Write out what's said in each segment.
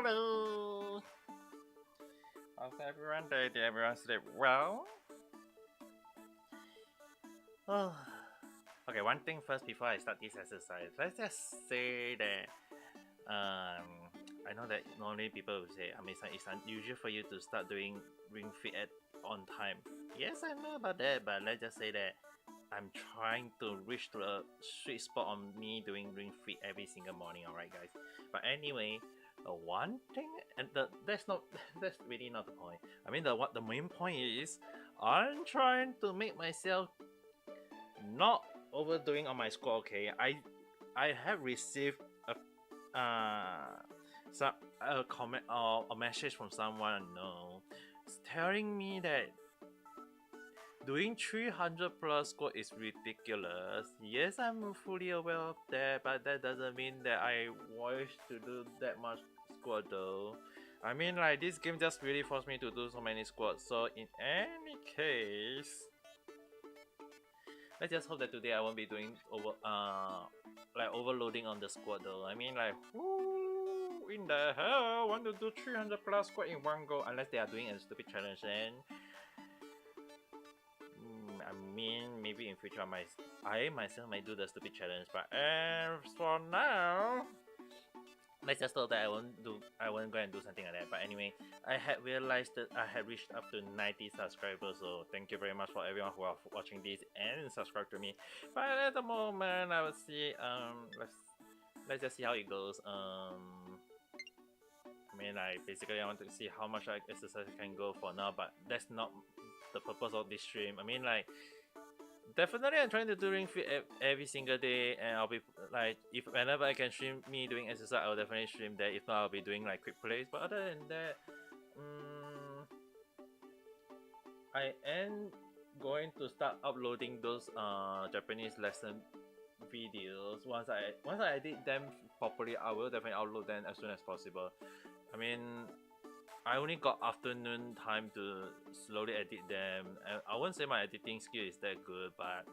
Hello! How's everyone day? Did everyone sleep well? Oh. Okay, one thing first before I start this exercise. Let's just say that I know that normally people will say, I mean, it's unusual for you to start doing Ring Fit on time. Yes, I know about that, but let's just say that I'm trying to reach to a sweet spot on me doing Ring Fit every single morning. Alright, guys. But anyway, one thing, and that's really not the point. I mean, the main point is I'm trying to make myself not overdoing on my score. Okay, I have received a comment or a message from someone I know telling me that doing 300 plus score is ridiculous. Yes, I'm fully aware of that, but that doesn't mean that I wish to do that much squat though. I mean, like, this game just really forced me to do so many squats. So in any case, let's just hope that today I won't be doing overloading on the squat though. I mean, like, who in the hell want to do 300 plus squat in one go unless they are doing a stupid challenge? And I mean, maybe in future I myself might do the stupid challenge, but for now, let's just hope that I won't go and do something like that. But anyway, I had realized that I had reached up to 90 subscribers, so thank you very much for everyone who are watching this and subscribe to me. But at the moment, I will see. Let's just see how it goes. I mean, I want to see how much exercise I can go for now, but that's not the purpose of this stream. I mean, like, definitely I'm trying to do Ring Fit every single day, and I'll be like, if whenever I can stream me doing exercise, I'll definitely stream that. If not, I'll be doing like quick plays. But other than that, I am going to start uploading those Japanese lesson videos. Once I edit them properly, I will definitely upload them as soon as possible. I mean, I only got afternoon time to slowly edit them. I won't say my editing skill is that good, but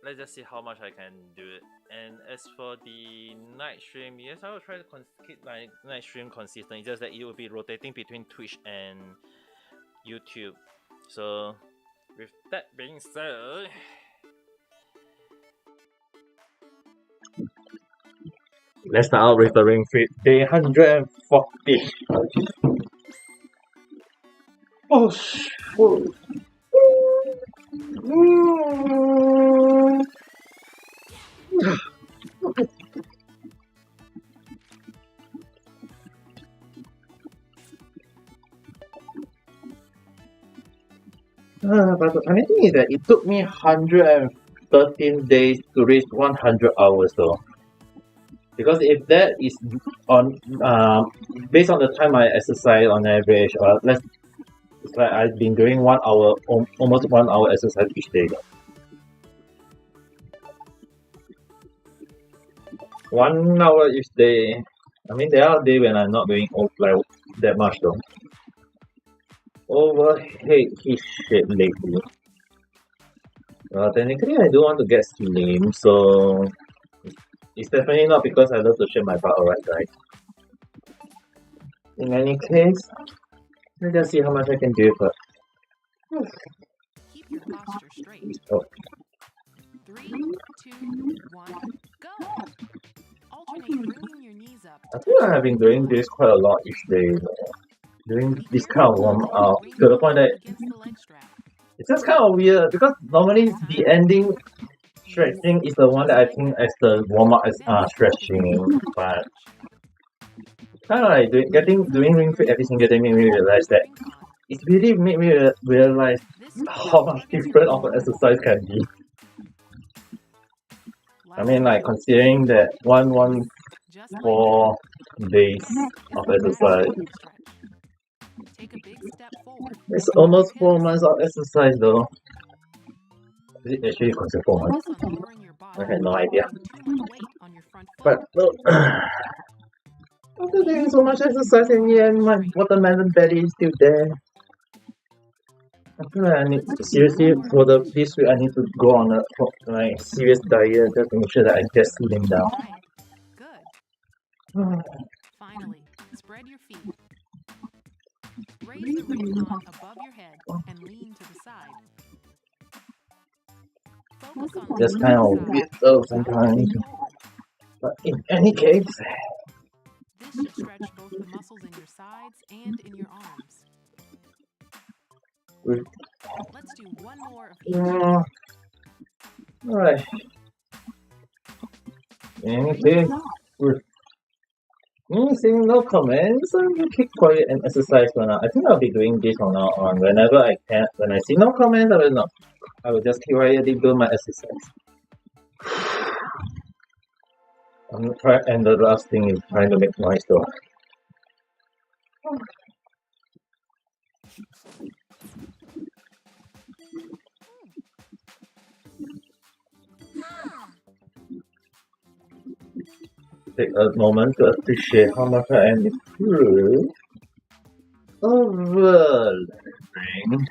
let's just see how much I can do it. And as for the night stream, yes, I will try to keep my night stream consistent. It's just that it will be rotating between Twitch and YouTube. So with that being said, let's start out with the Ring Fit day 140. Oh, shoot. But the funny thing is that it took me 113 days to reach 100 hours though. Because if that is on based on the time I exercise on average, it's like I've been doing 1 hour, almost 1 hour exercise each day. 1 hour each day. I mean, there are days when I'm not doing like that much though. Overhead his shape lately. Technically, I do want to get slim, so it's definitely not because I love to shape my butt, alright, guys. In any case, let's just see how much I can do for. Keep your posture straight. Oh. 3, 2, 1, go! Alternate bringing your knees up. I think I have been doing this quite a lot each day. Doing this kind of warm up to the point that it's just kind of weird because normally the ending stretching is the one that I think as the warm up as stretching, but kind of like doing Ring Fit every single day made me realize that it really made me realize how much different of an exercise can be. I mean, like, considering that 114 days of exercise. It's almost 4 months of exercise though. Is it actually considered 4 months? I had no idea. But look, after doing so much exercise in the end, my watermelon belly is still there. I feel like I need to, seriously, for this week I need to go on a serious diet just to make sure that I get slim down. Finally, spread your feet. Raise the Raycon above your head and lean to the side. Focus on Just lifting kind the of side weird though and sometimes. forward. But in any case, This should stretch both the muscles in your sides and in your arms. we- Let's do one more of each. alright. In any case, we're seeing no comments, so we keep quiet and exercise for now. I think I'll be doing this from now on. Whenever I can, when I see no comments, I will just keep quietly do my exercise. I'm gonna try, and the last thing is trying to make noise though. Take a moment to appreciate how much I am improved over learning.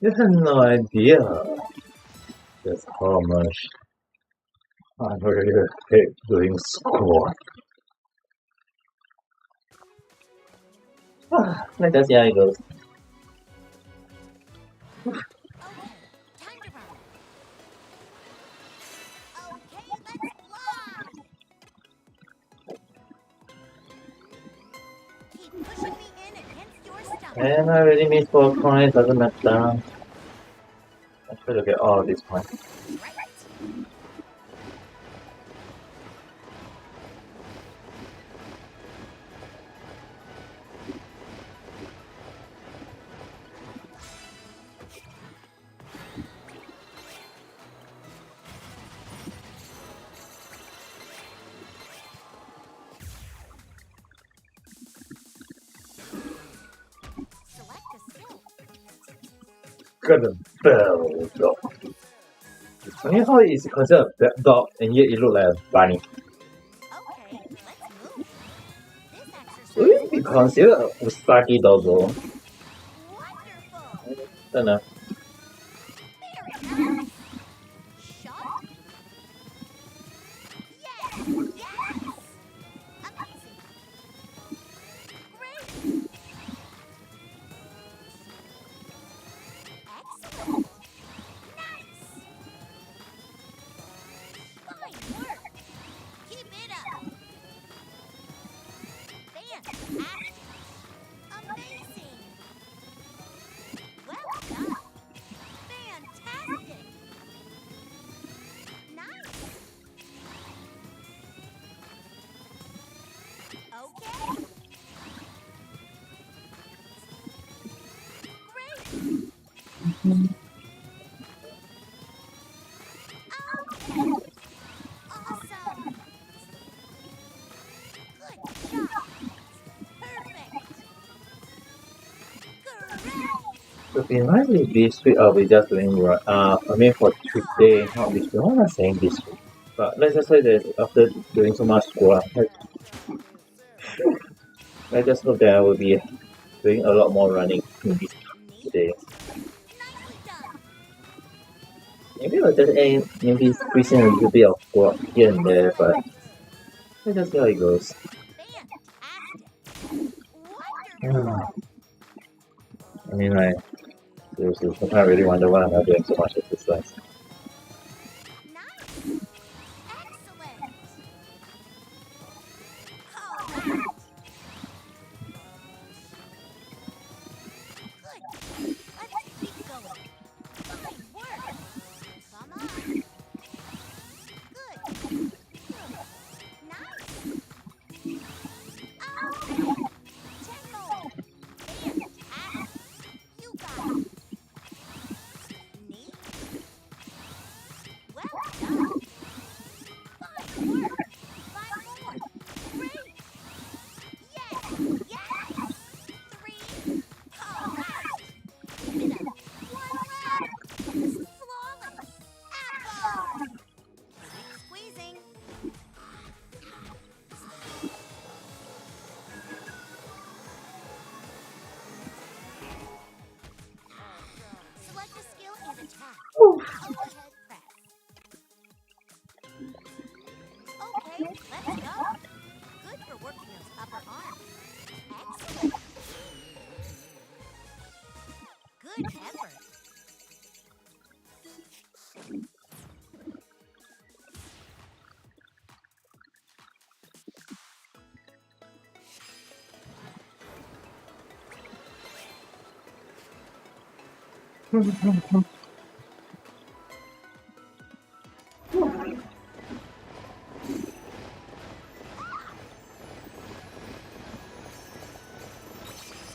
You have no idea just how much I really hate doing squat. Let's just see how it goes. Okay, time to run. Okay, let's fly. Keep pushing me in against your stomach. And I really miss 4 coins, doesn't matter. I try to get all of these coins. Right. Select a skill. Got a bell dog. It's funny how it's considered a bad dog and yet it looks like a bunny. Okay, let's move. This exercise Would it be considered a Usagi dog though? wonderful. Don't know. Very nice. Shot. Yes, yes. Amazing. Great. Excellent. Nice. Fine work. Keep it up. Fantastic. Amazing. Well done. Fantastic. Nice. Okay. Great. Okay. Awesome. Good job. Perfect. Great. It would be nice if this week I'll be just doing I mean for today, not this week. Why am I saying this week? But let's just say that after doing so much squat, let's just hope that I will be doing a lot more running in this Neat. today. Nicely done. Maybe I'll just aim, maybe squeeze in a little bit of squat here and there, but let's just see how it goes. Fantastic. Wonderful. I mean, like, seriously, sometimes I really wonder why I'm not doing so much exercise. Nice. Excellent. All right. Good. Let's keep going. Fine work. Come on. Good. Nice. Okay. 10 more. Fantastic. You got it. Neat. Well done. Fine work. 5 more. Great. Yes. Yes. 3. All right. Keep it up. 1 left. Flawless. Apple. Keep squeezing. Select a skill and attack. Overhead press. Okay, let's go. Good for working those upper arms. Excellent. Good effort.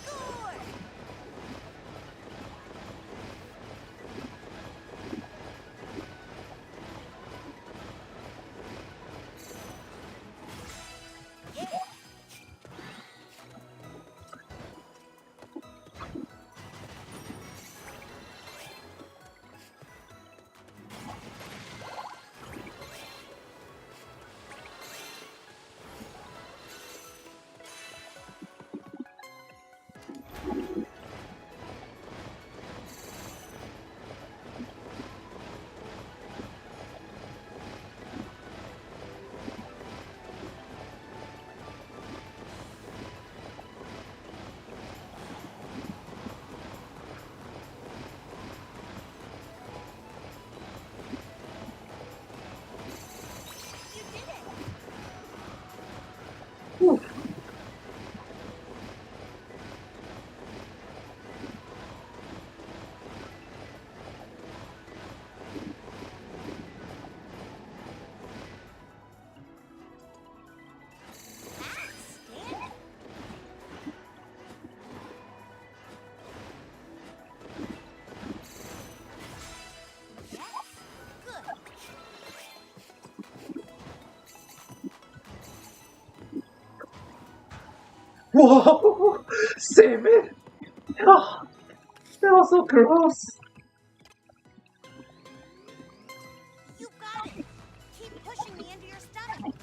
Score! Yeah. You did it. Outstanding. Yes. Good. Whoa! Save it! Oh, that was so close. You got it. Keep pushing me into your stomach.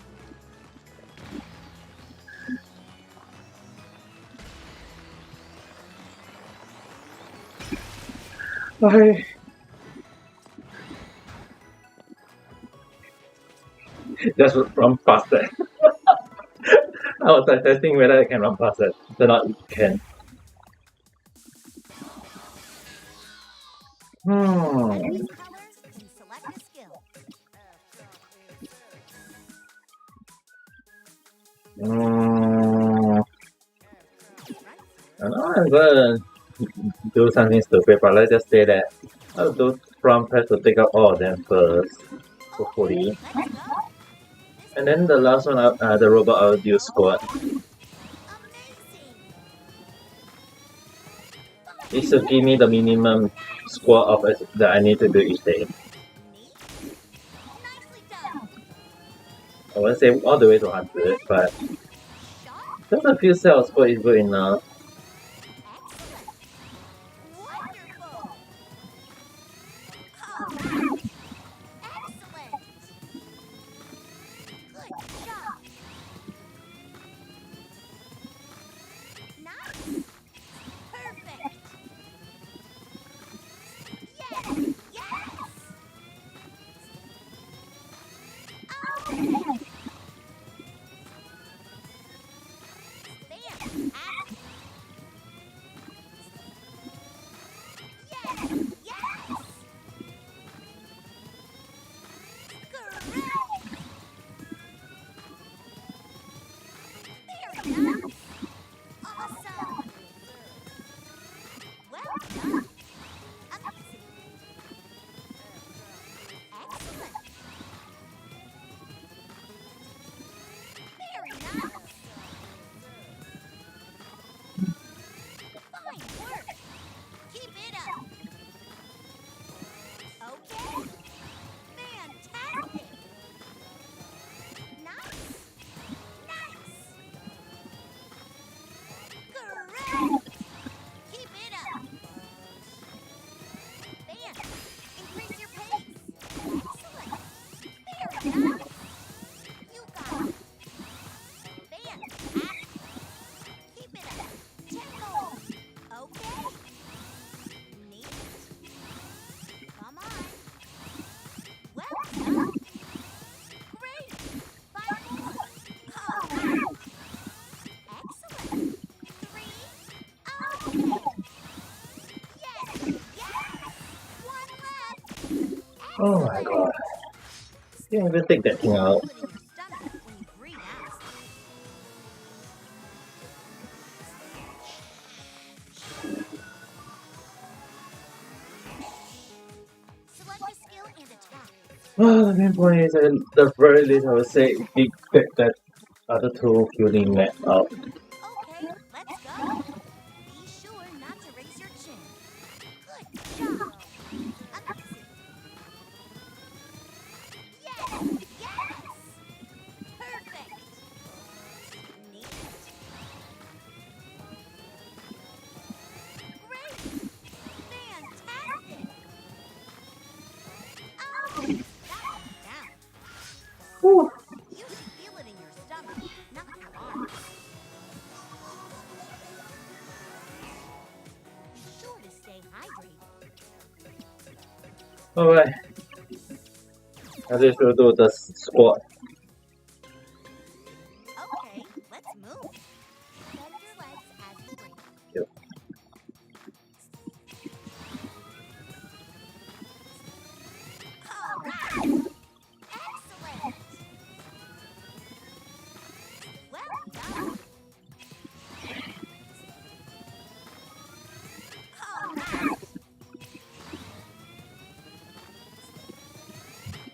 I just run past that. I was like testing whether I can run past that. Turn out it can. Enemy's colors and select a skill. I know I'm gonna do something stupid, but let's just say that I'll do front press to take out all of them first, hopefully. Let's go. And then the last one, the robot, I'll do squat. Amazing. It should give me the minimum squat of that I need to do each day. Neat. Nicely done. I won't say all the way to 100, but Sharp. just a few cells squat is good enough. Excellent. Wonderful. Oh. Excellent. Good job. Nice. Perfect. Yes. Yes. Oh. Fantastic. Yes. Yes. Correct. Very nice. Awesome. Well done. Amazing. Excellent. Very nice. Fine work. Keep it up. Okay. Fantastic. Nice. Nice. Correct. Keep it up. Fan. Increase your pace. Excellent. Very nice. You got it. Fantastic. Keep it up. Tempo. Okay. Neat. Come on. Well done. Great. 5 more. Oh. Oh my god. Can't even take that thing out. Feel it in your stomach when you breathe out. Select a skill and attack. Well, the main point is at the very least I would say big that other two killing Matt out. Okay, let's go. Be sure not to raise your chin. Good job. Amazing. Yes, yes. Perfect. Neat. Great. Fantastic. Oh, that was down. Whew. You should feel it in your stomach, not your arms. Be sure to stay hydrated. Alright. I just will do the squat. Okay, let's move. Bend your legs as you breathe. Yep. All right. Excellent. Well done. All right.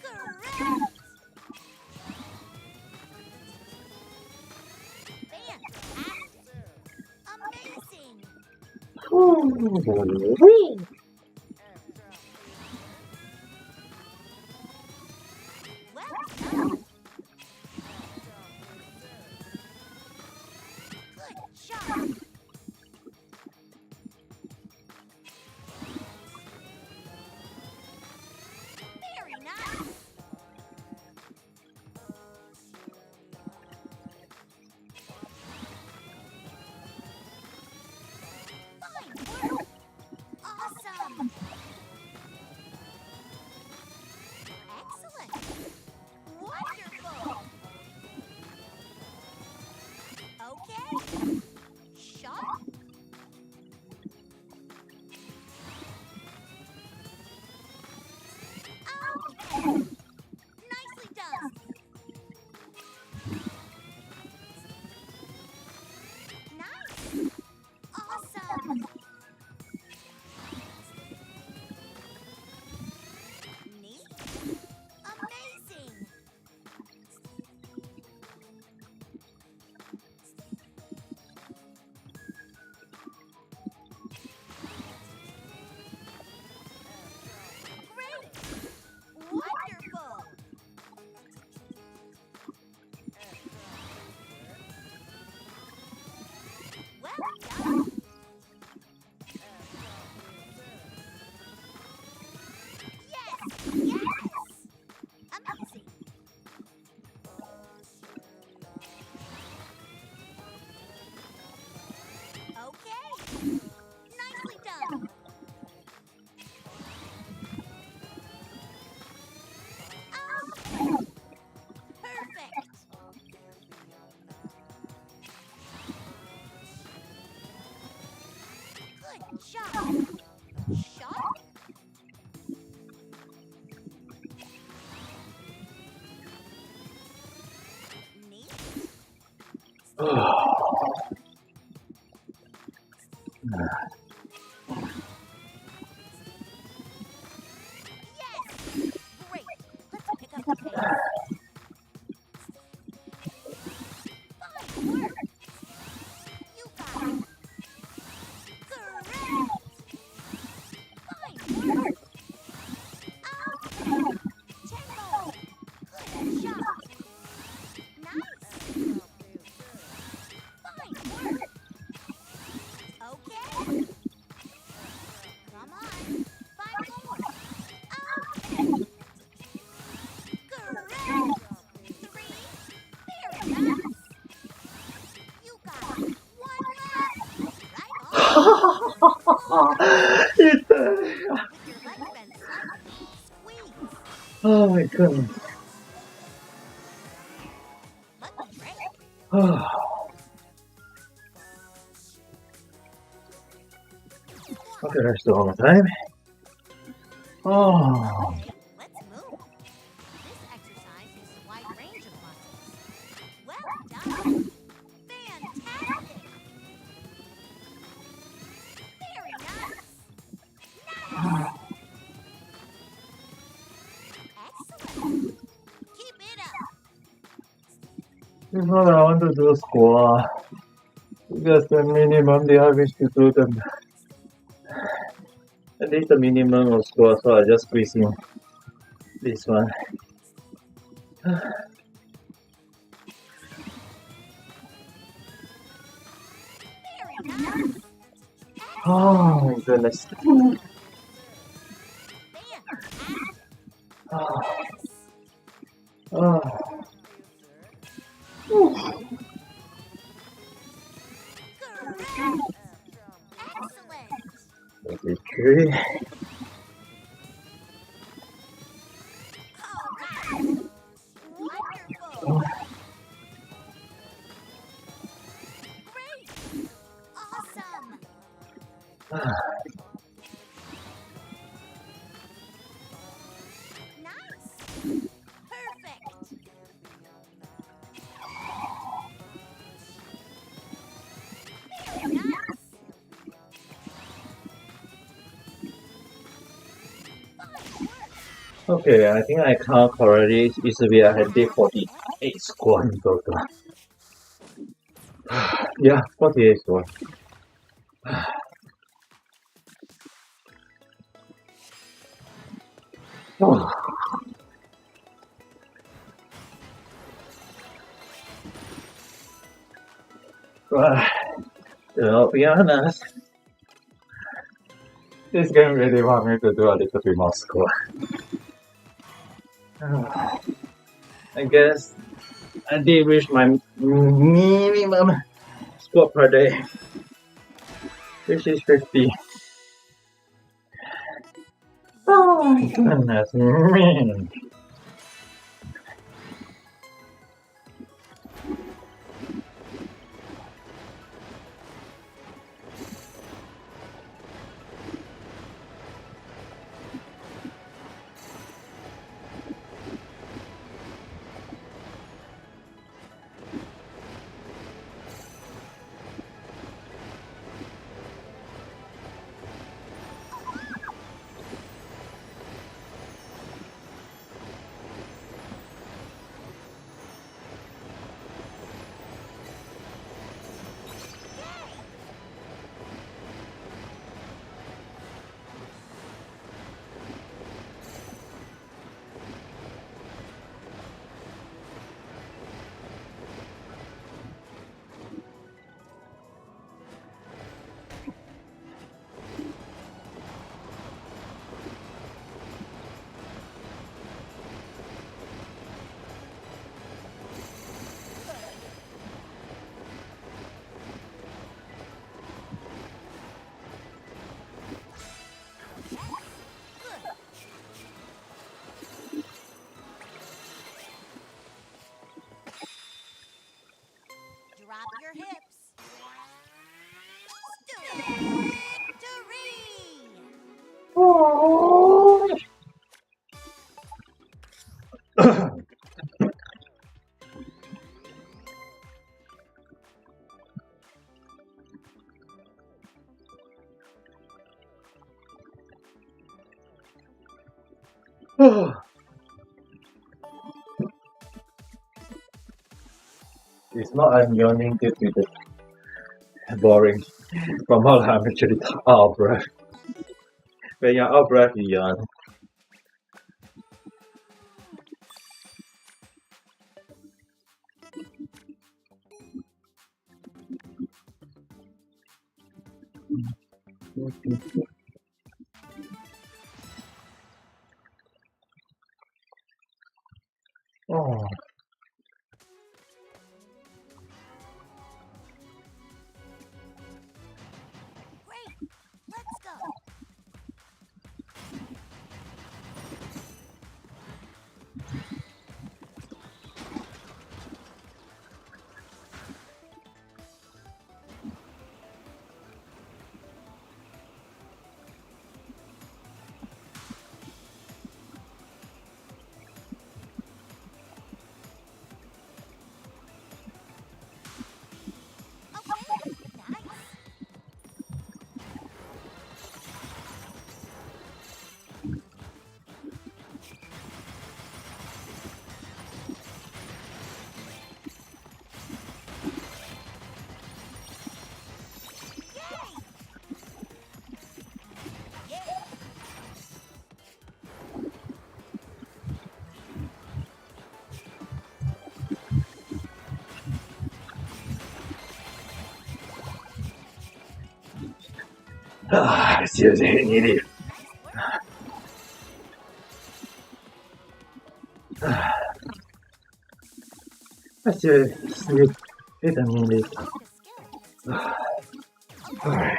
Correct. Fantastic. Amazing. Whew. Well done. Good job. Very nice. Fine work. Awesome. Excellent. Wonderful. Okay. Shot. Okay. Nicely done. Nice. Awesome. Neat. Amazing. Great. Wonderful. Well done. Yes, yes. Amazing. Okay. Nicely done. Okay. Perfect. Good job. Shot. Neat. Yes. Great. Let's pick up the pace. Fine work. You got it. Correct. Fine work. Okay. Tempo. Good job. Nice. Fine work. Okay. Come on. 5 more. Okay. Correct. 3. Very nice. You got it. 1 left. Right on. It's, With your legs bent slightly, squeeze. oh my goodness. Lucky trick. Okay, let's do all the time. Oh. Okay, let's It's not that I want to do squat. Because the minimum they are wish to do them. At least the minimum of squat, so I just squeeze in this one. Very nice. Oh my goodness. Fantastic. Oh. Oh. Correct. Excellent. 33. All right. Wonderful. Great. Awesome. Nice. Perfect. Very nice. Fine work. Okay, I think I count correctly. It used to be I had 48 squat in total. Yeah, 48 squat. Oh. To be honest, this game really want me to do a little bit more squat. I guess I did reach my minimum squat per day, which is 50. Oh my goodness me. Drop your hips. Victory! Oh. It's not I'm yawning due to the boring. From all I'm actually out of breath. When you're out of breath, you yawn. Oh. Great. Let's go. Seriously, need it. Seriously, didn't need it. Alright.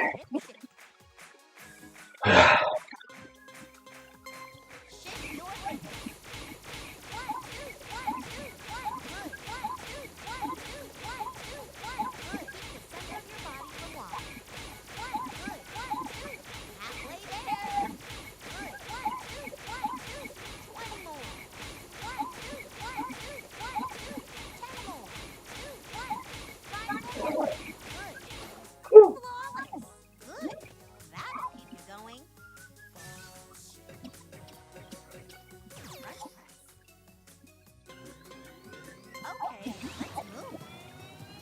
Okay, let's move.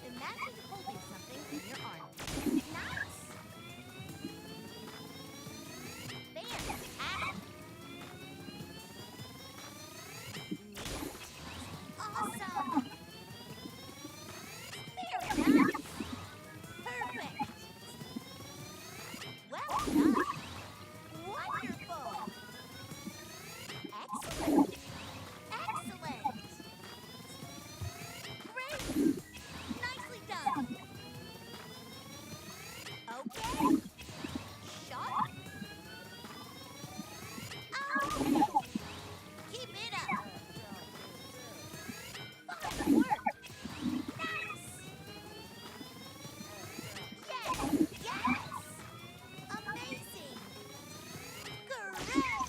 Imagine holding something in your arm. Nice! Fantastic! Neat. Awesome! Very nice! Perfect! Well done! Wonderful! Excellent! Excellent! Great! Nicely done! Okay! Sharp! Okay! Keep it up! Fine work! Nice! Yes! Yes! Amazing! Correct!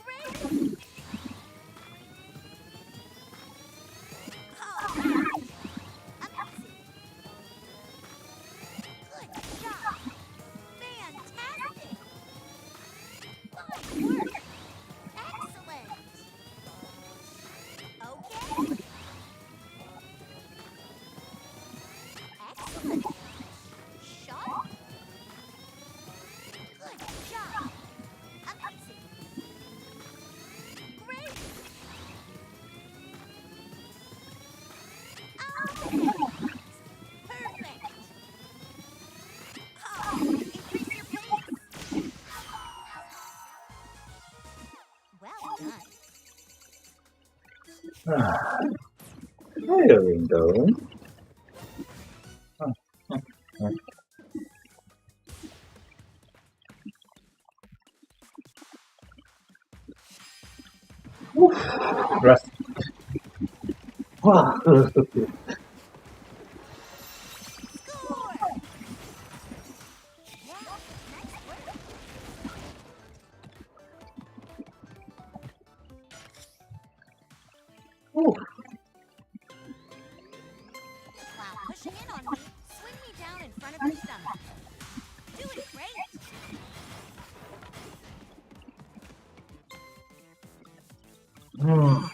Great! All right! Amazing! Good job! Fantastic! Fine work! Excellent! Okay! Excellent! Sharp! Good job! Amazing! Great! Okay! Perfect! Oh, increase your pace! Well done! There we go. Rest. Wow. Score! Wow, nice work! Ooh. While pushing in on me, swing me down in front of your stomach. Doing great! Hmm.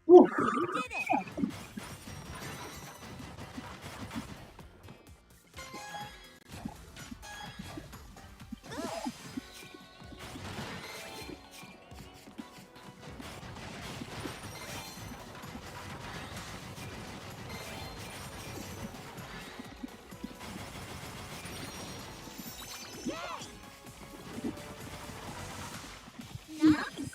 Ooh. You did it! Good! Yay! Nice!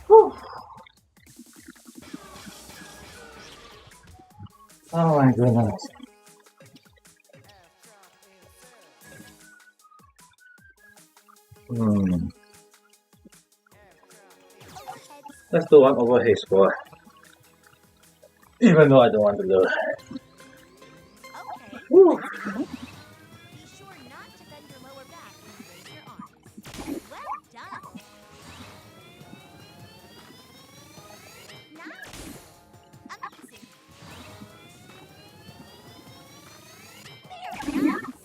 Whew. Oh my goodness. Hmm. Overhead Let's do one overhead squat. Even though I don't want to do it. Okay, Woo. let's go. Be sure not to bend your lower back when you raise your arms. Well done! Nice! Amazing! Very nice!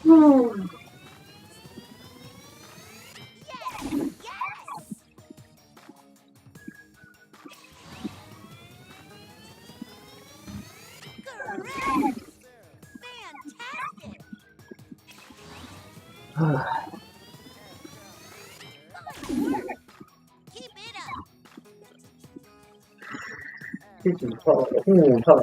Correct! Fantastic! Fine work! Keep it up! ที่ถึงเข้าเข้า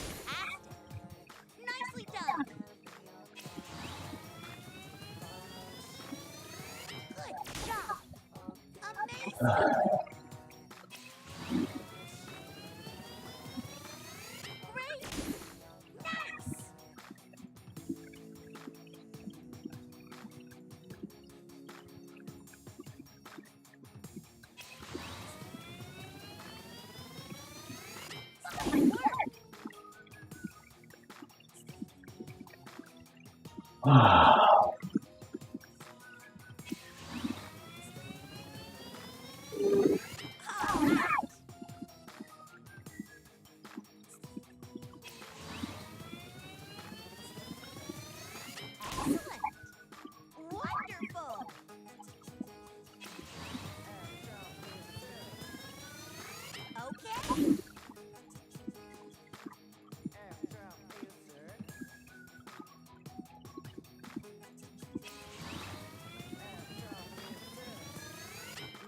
Fantastic! Nicely done! Good job! Amazing! Great! Nice! Fine work! ว้าว Correct! Excellent! Wonderful! Okay!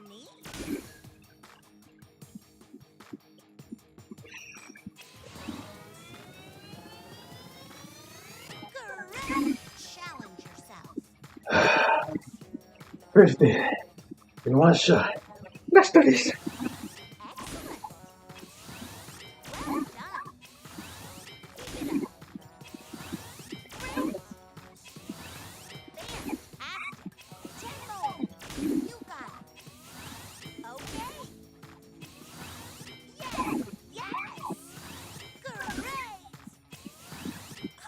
Neat! Correct! Challenge yourself. 50 in one shot. Let's do this. Excellent! Well done! Keep it up. Great! Fantastic! 10 more! You got it! Okay! Yes! Yes! Great!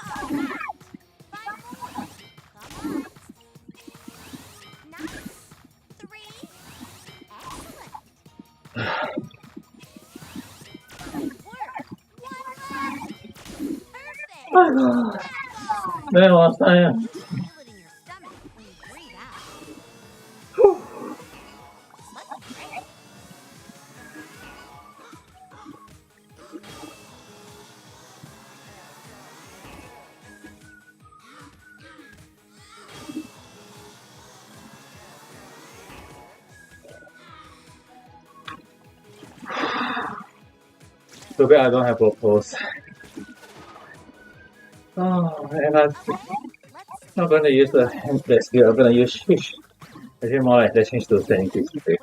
All right! 5 more! Come on! Nice! 3! Excellent! Good work! 1 left! Perfect! Bravo! แม่ว่าไง You should feel it in your stomach when you breathe out. Must be great. Too bad I don't have purpose. Oh, and I'm Okay, let's not gonna use the handplate skill, I'm gonna use Shish. Actually, more like let's change to setting to today.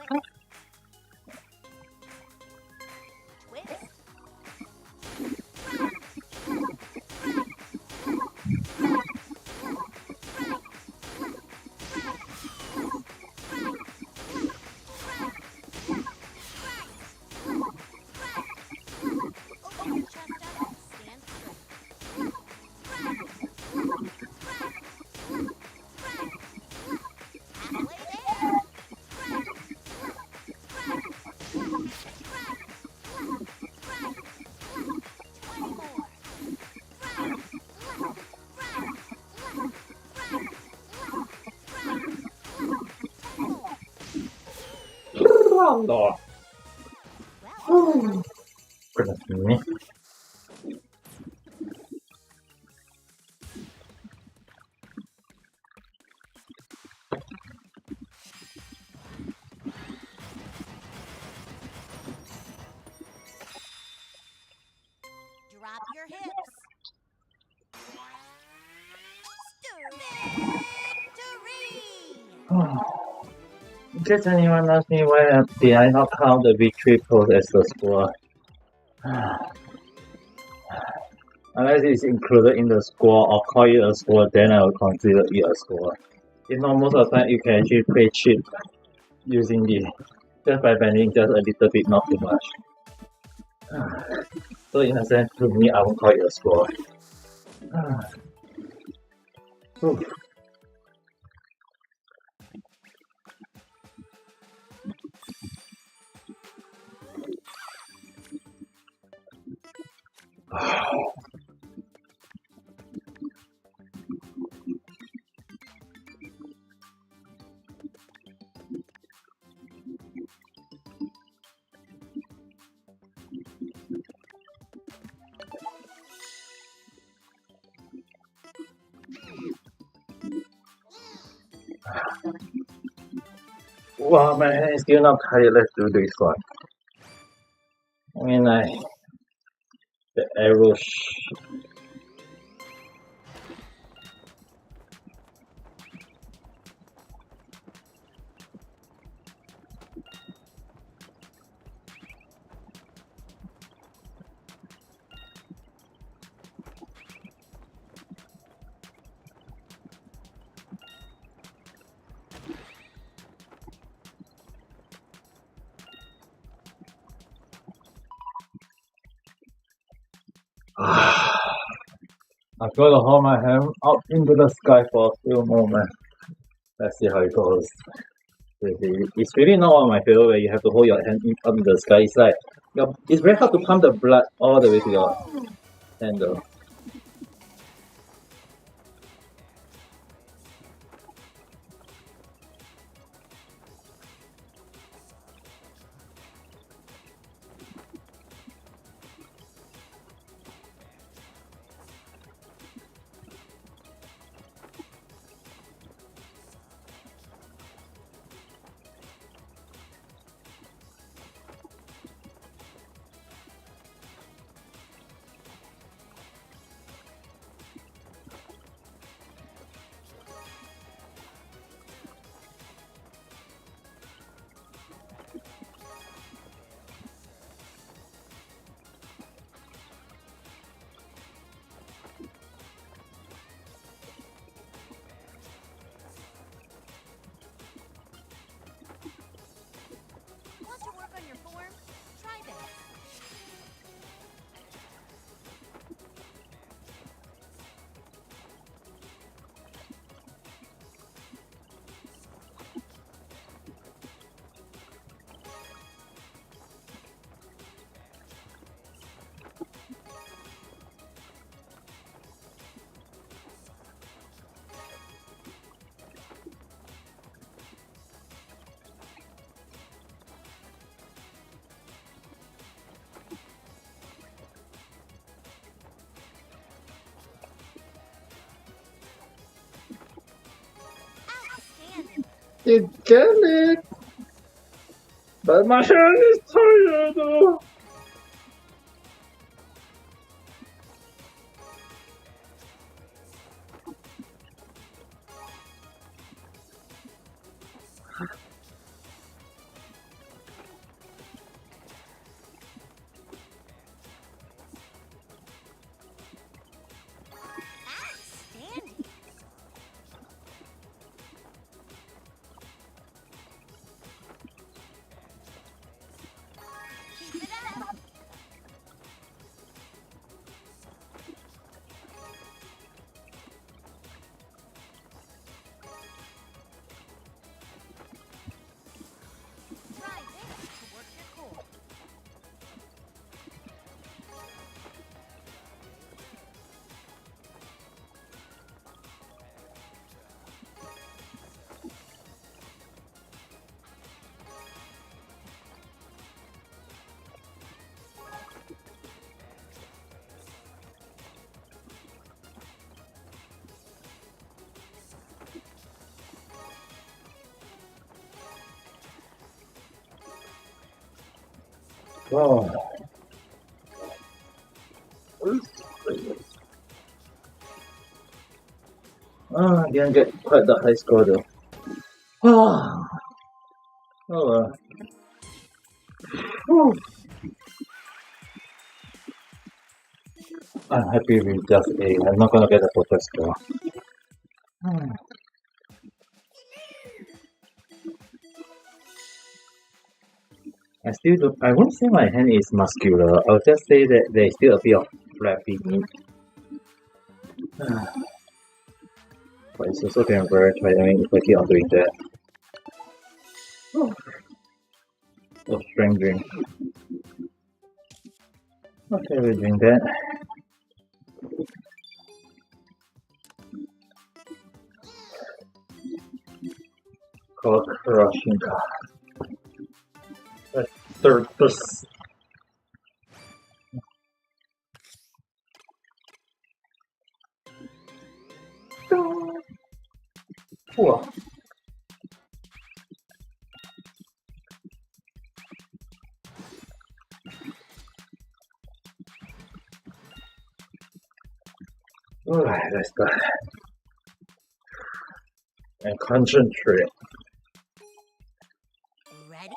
twist. Open your chest up and stand straight. Halfway there. 20 more. 10 more. Oh, Well, goodness me. drop your hips. Victory! In case anyone asks me why did I not count the victory pose as a score? Unless it's included in the score or call it a score, then I will consider it a score. If not, most of the time you can actually play cheat using it just by bending just a little bit, not too much. So in a sense, to me, I won't call it a score. Oof. Wow, my hand is still not tired. Let's do this one. I mean, the arrow. I've got to hold my hand up into the sky for a few moments. Let's see how it goes. It's really not one of my favorite where you have to hold your hand up in the sky. It's like it's very hard to pump the blood all the way to your hand though. Want to work on your form? Try this. Outstanding. You get it! But my hand is tired though. Outstanding. Keep it up. Try this to work your core. Wow. I didn't get quite the high score though. Oh, well. Whew. I'm happy with just A. I'm not gonna get a perfect score. I won't say my hand is muscular. I'll just say that there is still a bit of flapping in it. But it's also getting very tiring if I keep on doing that. Oh, strength drink. Okay, we're doing that. Called crushing card. That's third person. Whoa. Alright, let's go. And concentrate. Ready?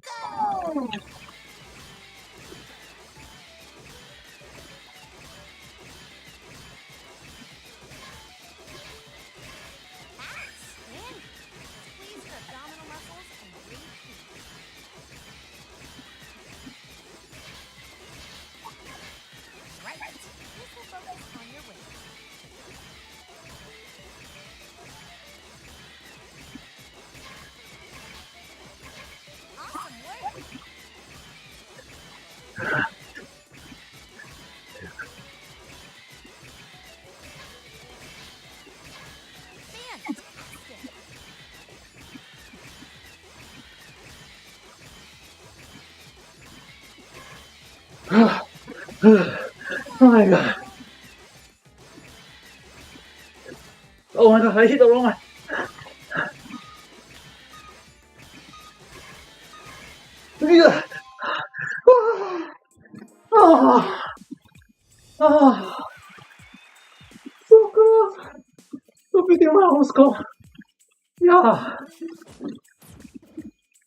Go! Outstanding! Squeeze your abdominal muscles and breathe deep. Right. This will focus on your weight. Awesome work! Fantastic! Oh my god. Oh my god, I hit the wrong one. Yeah. Oh. Oh. So close. To beating my own score. Yeah.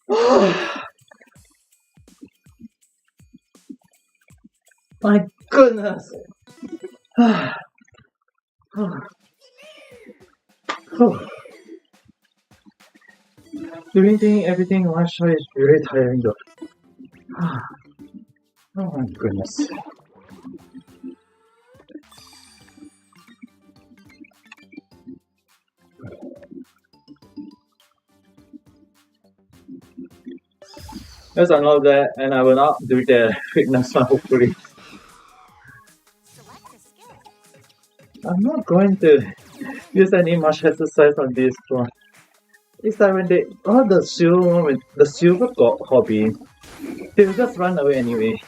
Oh. My goodness. Doing everything in one shot is really tiring though. Oh my goodness. Let's unlock that, and I will not do the fitness one hopefully. Select a skill. I'm not going to use any much exercise on this one. It's like when they the silver got hobby, they will just run away anyway.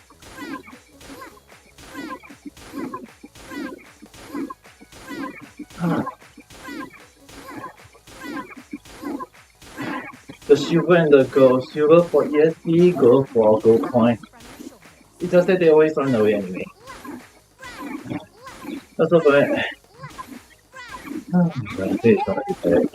The silver and the gold, silver for ESP, gold for gold coin. It's just that they always run away anyway. That's all for it. This is gonna be bad.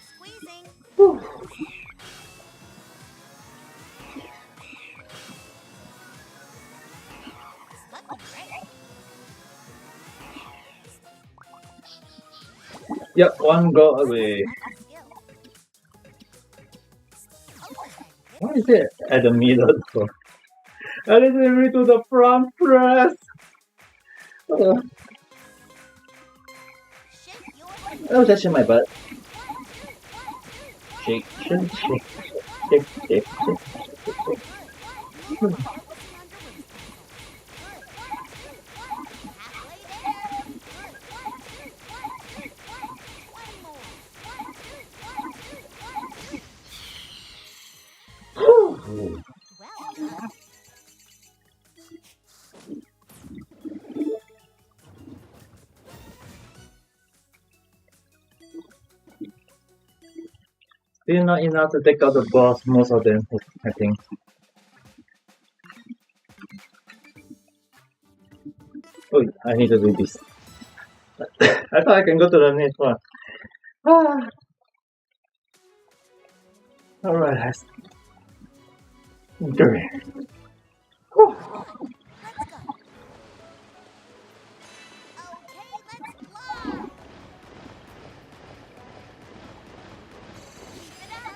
Squeezing. Looking great. Yep, one go away. Skill. Why is it at the middle though? And it's really to the front press. Shake your head. Oh, that's in my butt. Shake, shake, shake, shake, shake, shake. Focusing on your waist. Halfway there. One more. Whew. Well done. Still not enough to take out the boss, most of them, I think. Oh, I need to do this. I thought I can go to the next one. Alright, let's do it. Whew. Let's go. Okay, let's fly. Keep it up.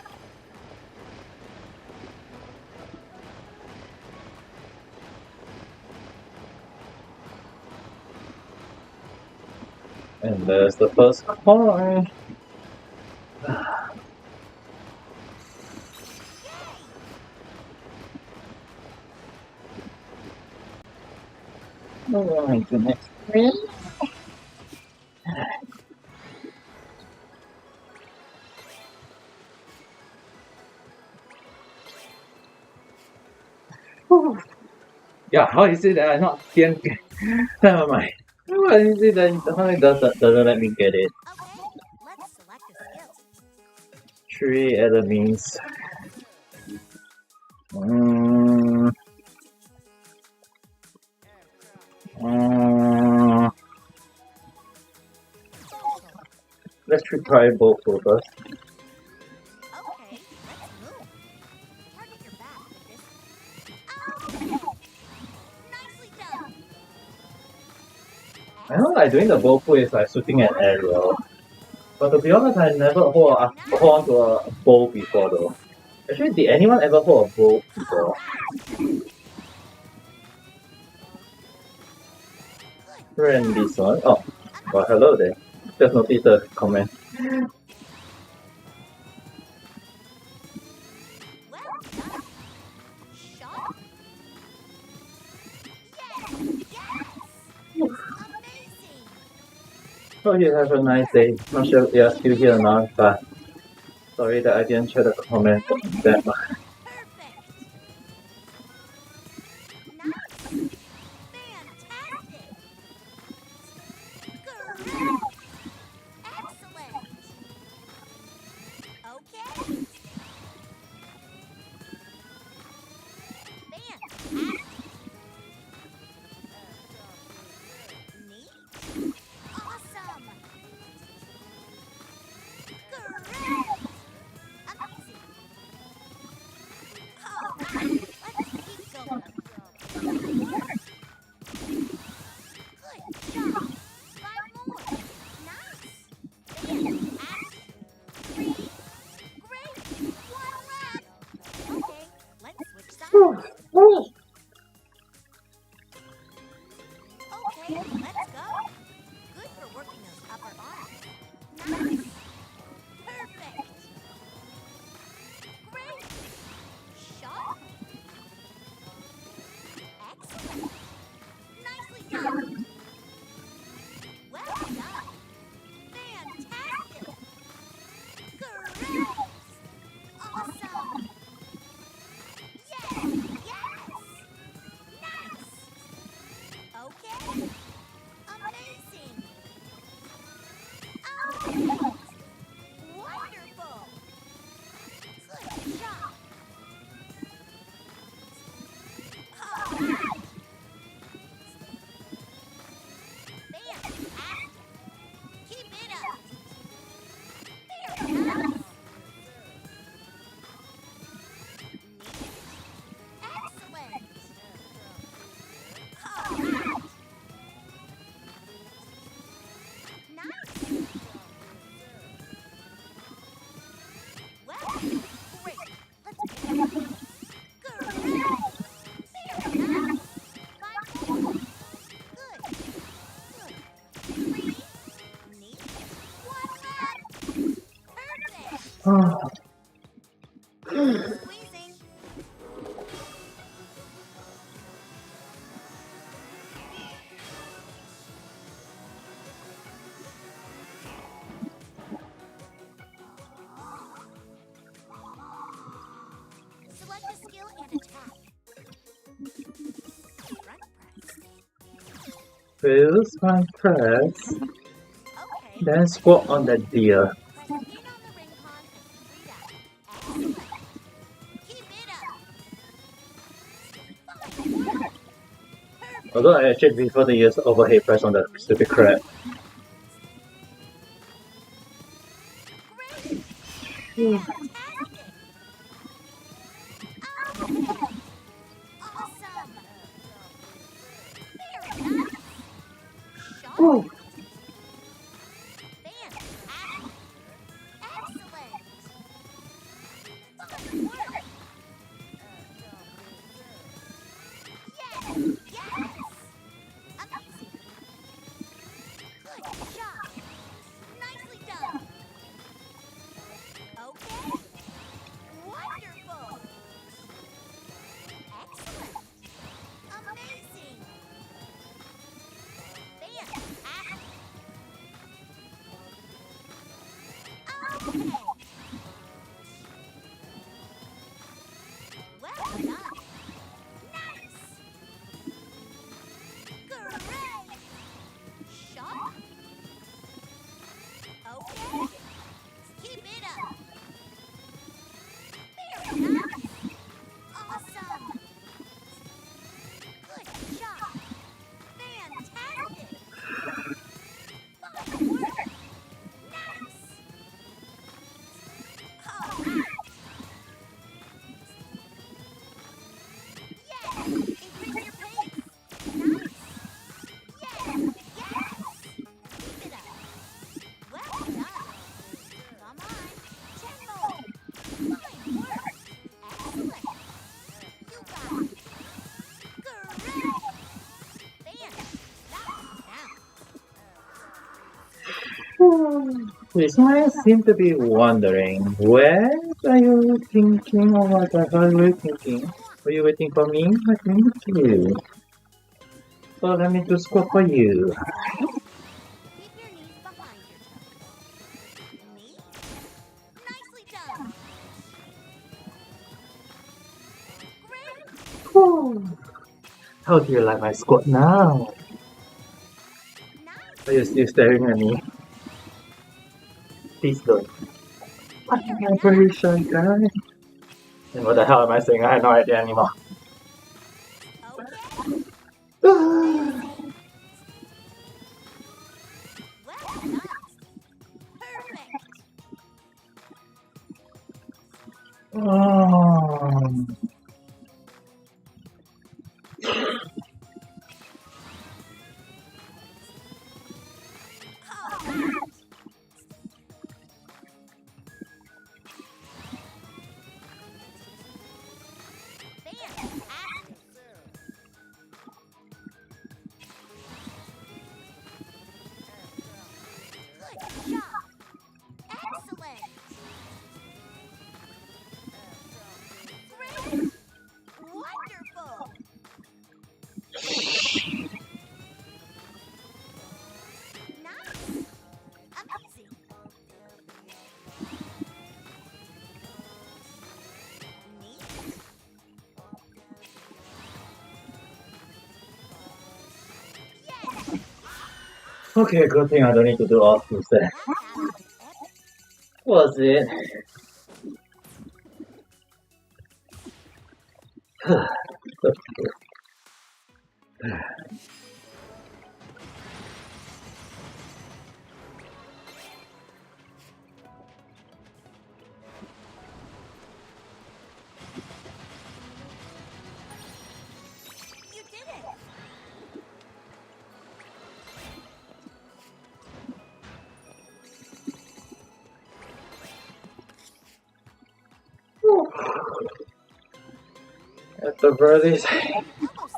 And there's the first coin. Oh my goodness. Yeah, how is it that I not can get? Never mind. How is it that it doesn't let me get it? Okay, let's select a skill. 3 enemies. Mm, mm, let's try both of us. Okay, let's move. Target your back with this. Okay! Nicely done! I know like doing the bow pull is like shooting an arrow. But to be honest, I never hold on to a bow before though. Actually, did anyone ever hold a bow before? Friend this one. Oh, well, hello there. Just noticed the comment. Well done! Shot? Yes! Yes! Amazing! Hope you have a nice day. Not sure if you are still here or not, but sorry that I didn't check the comment that much. Perfect! Nice! Fantastic! Great! Excellent! Okay! Fantastic! Neat! Awesome! Great! Amazing! Alright, let's keep going. Good job! 5 more! Nice! Fantastic! 3! Great! 1 left! Okay, let's switch sides. Okay, let's go. Good for working those upper arms. Nice. Perfect. Great. Shot. Excellent. Nicely done. Well done. Fantastic. Great. Awesome. Yes. Yes. Nice. Okay. Amazing. Oh, wonderful. Good job. All right. Fantastic. Keep it up. Very nice. Neat. Excellent. All right. Nice. Well, great. Let's get it. Great. Very nice. 5 more. Good. Good. 3. Neat. 1 left. Perfect. Squeezing. Select a skill and attack. Front press. First one press, Okay. then squat on the deer. Press in on the ring con and breathe out. Excellent. Keep it up. Fine work. Perfect. Although I actually prefer to use overhead press on the stupid crab. Great. Fantastic. Okay. Awesome. Very nice. Shot. Fantastic. Excellent. Fine work. Yes. Yes. Amazing. Good job. Nicely done. Okay. Wonderful. Excellent. Amazing. Fantastic. This I seem to be wondering, where are you thinking, or what are you thinking? Are you waiting for me? I think you. So let me do squat for you. Keep your knees behind your toes. Knee. Nicely done. Great. Whew. How do you like my squat now? Nice. Are you still staring at me? Please don't. I'm a very shy guy. And what the hell am I saying? I have no idea anymore. Okay. Well done. Perfect. Oh. Fantastic. Good job. Excellent. Great. Wonderful. Nice. Amazing. Neat. Yes. Okay, good thing I don't need to do all two steps. That happened epic. Was it? You did it. At the very least,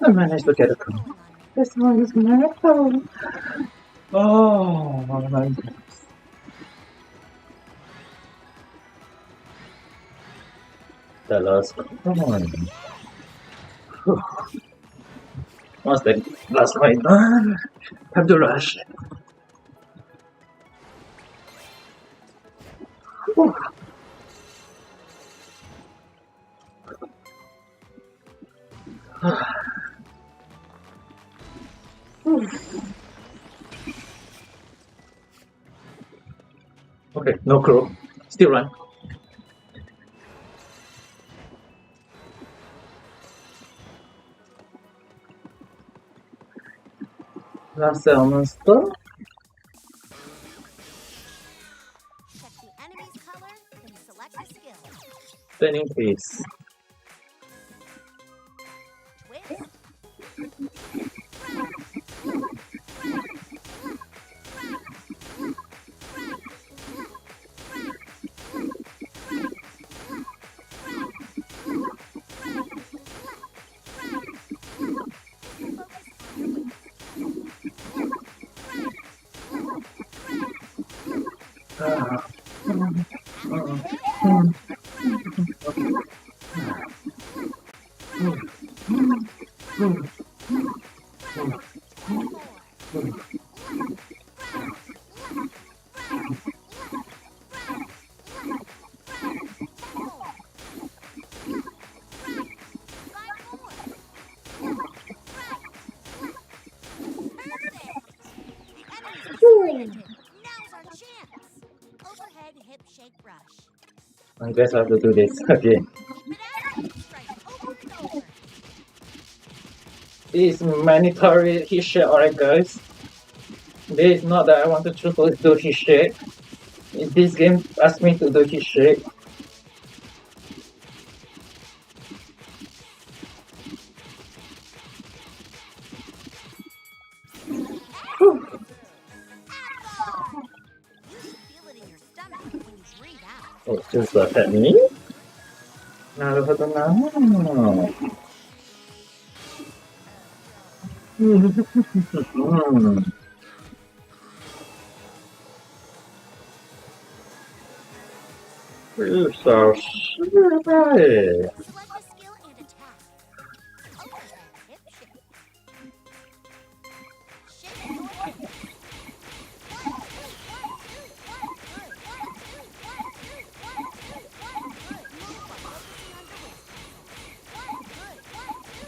I managed to get a call. This one is metal. Oh my goodness. The last one. Whew. Once the last one is done, have to rush. Whew. Okay, no crow. Still run. Last monster. Check the enemy's color, then select a skill. Turning face. Twist. Now's our chance. Overhead hip shake brush. I guess I have to do this again. Keep it out. Strike over and over. This is mandatory hit shake, alright guys. This is not that I want to choose to do hit shake. This game asks me to do hit shake. You should feel it in your stomach when you breathe out. Oh, just look at me. なるほどな。至少失败。 Select a skill and attack. Overhead hip shake. Shake your hips. 1, 2, 1, 2, 1, good. 1, 2, 1, 2, 1, 2, 1, good. Move while focusing on the wrist muscles. 1, good. 1, 2.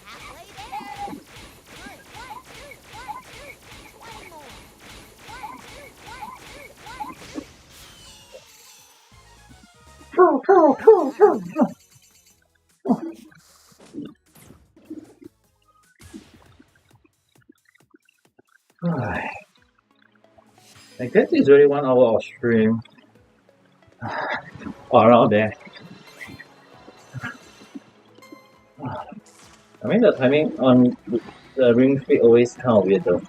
Halfway there. Good. 1, 2, 1, 2. 20 more. 1, 2, 1, 2, 1, 2. I guess it's really 1 hour of stream. Or around there. I mean, the timing on the Ring Fit always kind of weird though.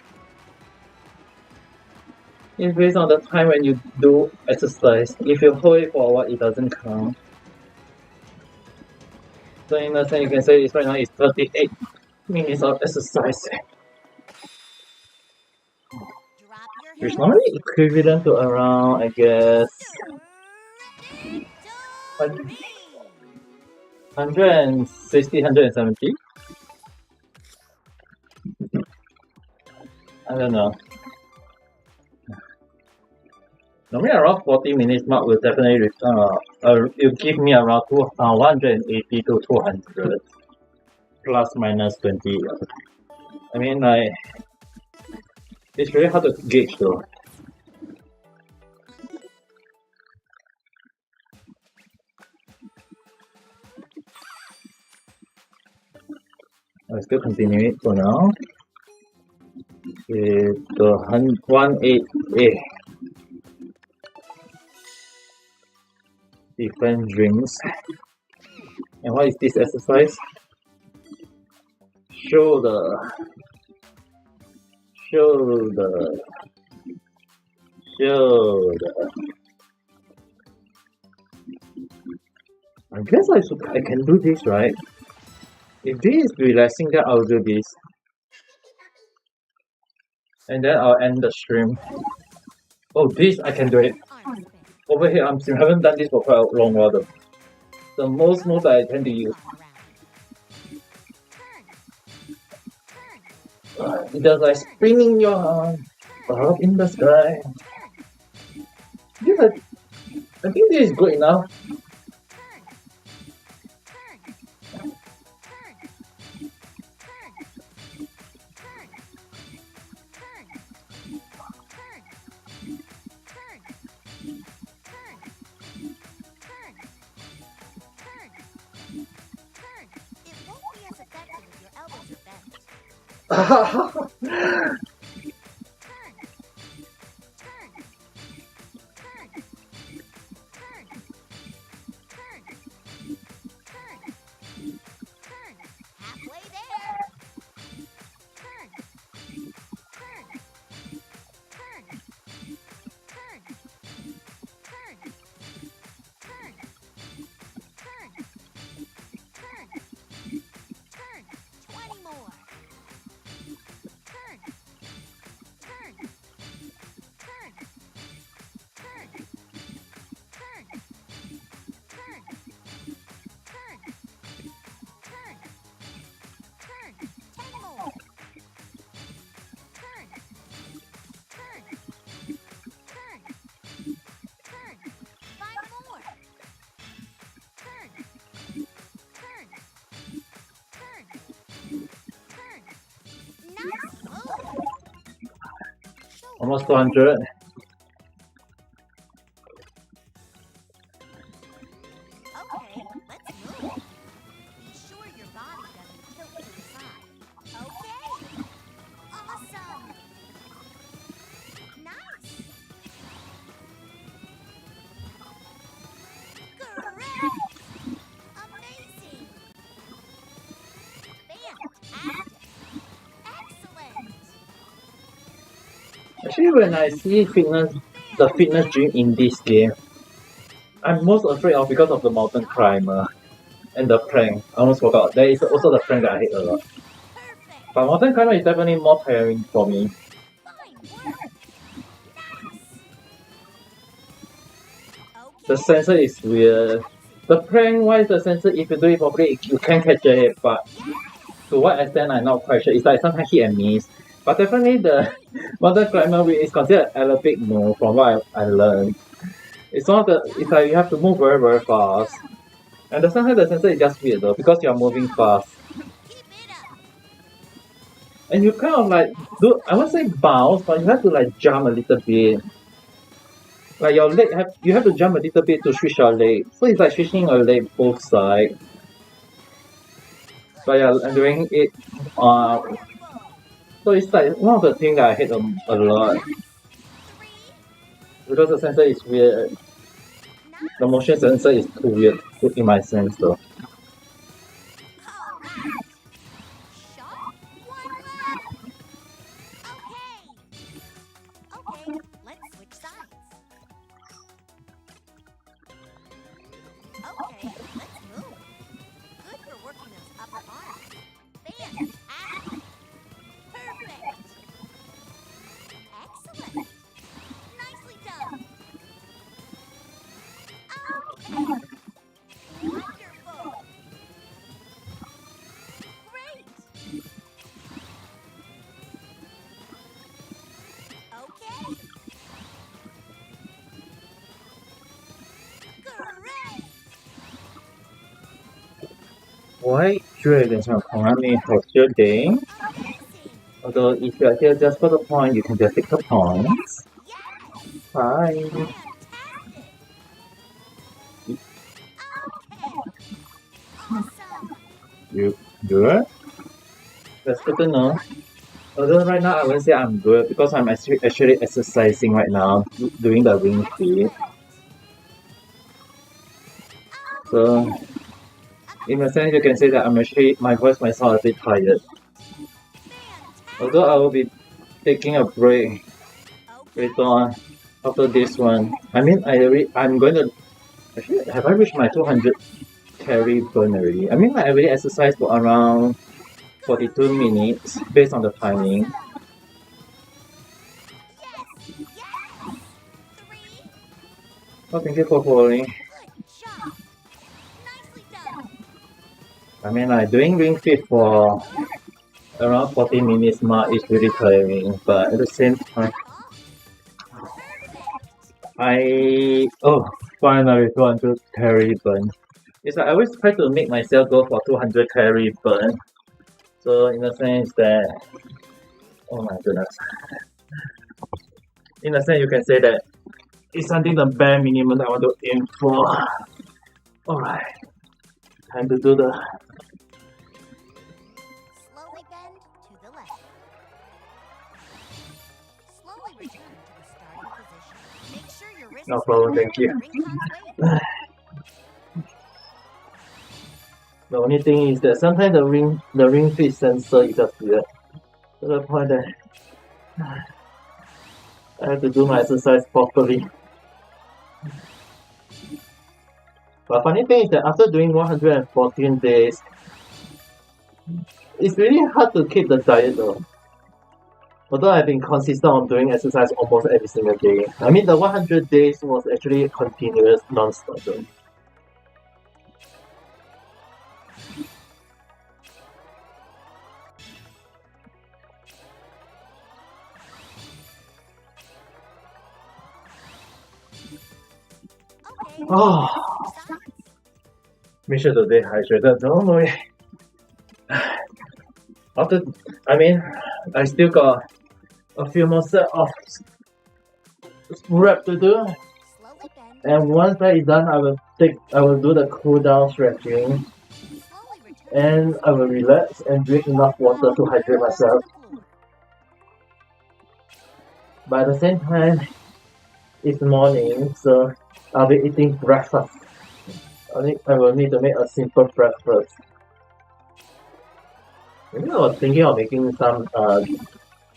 It's based on the time when you do exercise. If you hold it for a while, it doesn't count. So in a sense, you can say it's right now it's 38 minutes of exercise, Drop your which hips. normally equivalent to around, I guess, Victory! 160, 170. I don't know. Normally around 40 minutes mark will definitely it'll give me around 180 to 200 plus minus 20. I mean, like, it's very hard to gauge though. I'll still continue it for now. With the 188 different drinks. And what is this exercise? Shoulder. I guess I can do this, right? If this is relaxing, then I'll do this. And then I'll end the stream. Oh, this I can do it. Arm spin. Over here, I haven't done this for quite a long while though. The most I tend to use. Walk around. Turn. It does like spinning your arm up in the sky. Yes, I think this is good enough. It won't be as effective if your elbows are bent. Halfway there. Twenty more. Ten more. Five more. Nice move. Almost 200. Okay, let's move. Be sure your body doesn't tilt to the side. Okay. Awesome. Nice. Great. Amazing. Fantastic. Excellent. Actually, when I see the fitness gym in this game, I'm most afraid of because of the mountain climber and the plank. I almost forgot. There is also the plank that I hate a lot. Perfect. But mountain climber is definitely more tiring for me. Fine work. Nice. the sensor is weird. The prank wise, the sensor, if you do it properly, you can catch it, but to what extent, I'm not quite sure. It's like sometimes hit and miss. But definitely the mountain climber is considered Olympic move from what I learned. It's not the, it's like you have to move very, very fast. And sometimes the sensor is just weird though, because you're moving fast. Keep it up. And you kind of like do, I won't say bounce, but you have to like jump a little bit. Like your leg you have to jump a little bit to switch your leg. So it's like switching your leg both sides. But yeah, I'm doing it so it's like one of the things that I hate a lot. 3. Because the sensor is weird. The motion sensor is too weird in my sense though. Alright. Shot. 1 left. Okay. Okay, let's switch sides. Okay, let's move. Good for working those upper arms. Fantastic. Perfect. Excellent. Nicely done. Okay. Wonderful. Great. Okay. Great. 喂，追人上同一面學咗頂。 Amazing. Although if you are here just for the point, you can just take the points. Yes. Bye. Fantastic. Okay. Awesome. You good? That's good to know. Although right now I won't say I'm good because I'm actually exercising right now, doing the ring fit. So in a sense you can say that I'm actually my voice might sound a bit tired. Although I will be taking a break Okay. later on after this one. I mean I'm going to actually have I reached my 200 calorie burn already? I mean I already exercised for around 42 minutes based on the timing. Yes. Yes. 3. Oh, thank you for following. Good job. Nicely done. I mean like doing ring fit for around 40 minutes mark is really tiring, but at the same time Perfect. finally 200 calorie burn. It's like I always try to make myself go for 200 calorie burn. So in a sense that, oh my goodness. In a sense you can say that it's something the bare minimum I want to aim for. Alright, time to do the, Slowly bend to the left. Slowly return to the starting position. Make sure your wrist no is problem, parallel thank you. with the ring arm's weight. The only thing is that sometimes the ring fit sensor is just weird. To the point that I have to do my exercise properly. But funny thing is that after doing 114 days, it's really hard to keep the diet though. Although I've been consistent on doing exercise almost every single day. I mean the 100 days was actually continuous non-stop though. Okay. Oh, Sides. make sure to stay hydrated. Don't worry. After, I mean, I still got a few more set of rep to do. Slowly bend. And once that is done, I will do the cool down stretching, Slowly return. and I will relax and drink enough water to hydrate myself. But at the same time, it's morning, so I'll be eating breakfast. I will need to make a simple breakfast. Maybe I was thinking of making some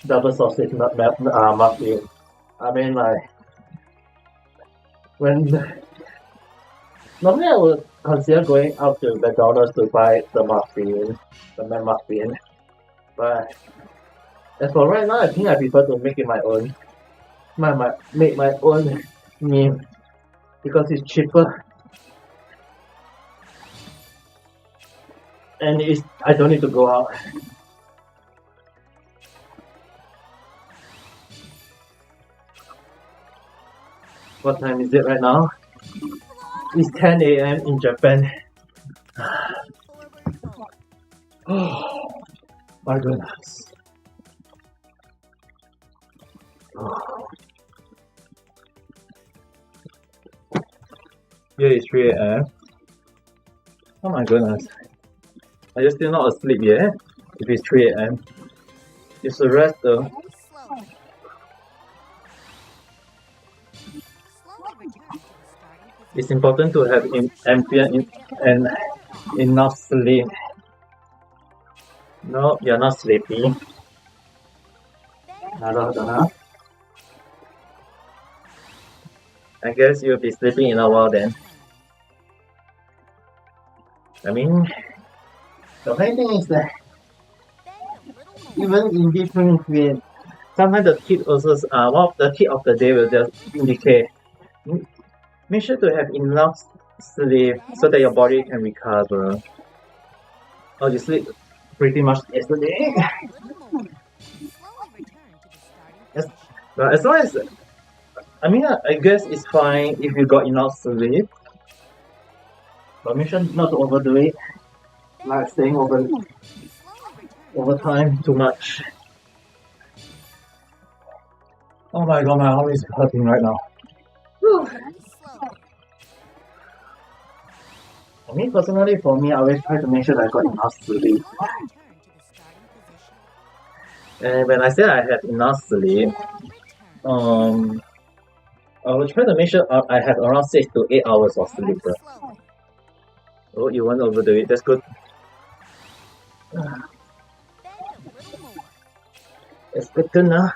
double sausage muffin. I mean like when normally I would consider going out to McDonald's to buy the muffin, the McMuffin. But as for right now, I think I prefer to make it my own. Make my own meal because it's cheaper. And I don't need to go out. What time is it right now? It's 10 a.m. in Japan. Oh my goodness. Here is 3 a.m. Oh my goodness. Are you still not asleep yet? If it's 3 a.m. You should rest though. Very slowly. Slowly return to the starting position. It's important to have and enough sleep. No, you're not sleepy. I guess you'll be sleeping in a while then. I mean, the main thing is that even in different grades, sometimes the tip also, one of the tip of the day will just indicate. Make sure to have enough sleep so that your body can recover. Oh, you sleep pretty much yesterday. Yes, but as long as, I mean, I guess it's fine if you got enough sleep. But make sure not to overdo it. Like staying over time too much. Oh my god, my arm is hurting right now. Whew. I mean, personally, for me, I always try to make sure that I got enough sleep. And when I say I have enough sleep, I will try to make sure I have around 6 to 8 hours of sleep. Oh, you won't overdo it. That's good. It's good to know.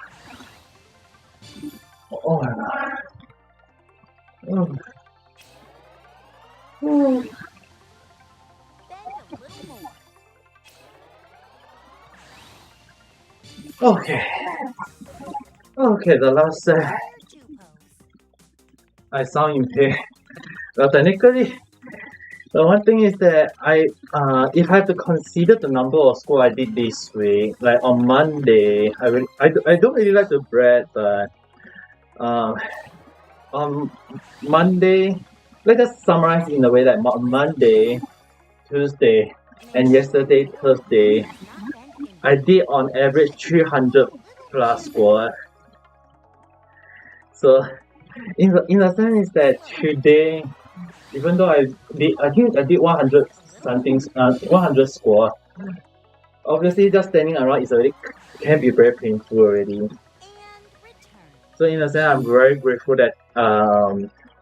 Oh my god. Oh. Okay. Okay, the last set. I sound in pain. Well, technically, the one thing is that if I have to consider the number of score I did this week, like on Monday, I don't really like to brag, but on Monday, let us summarize in a way that on Monday, Tuesday, and yesterday, Thursday, I did on average 300 plus score. So, in the sense is that today, even though I think I did 100 something, 100 score. Obviously, just standing around is already can be very painful already. So in a sense, I'm very grateful that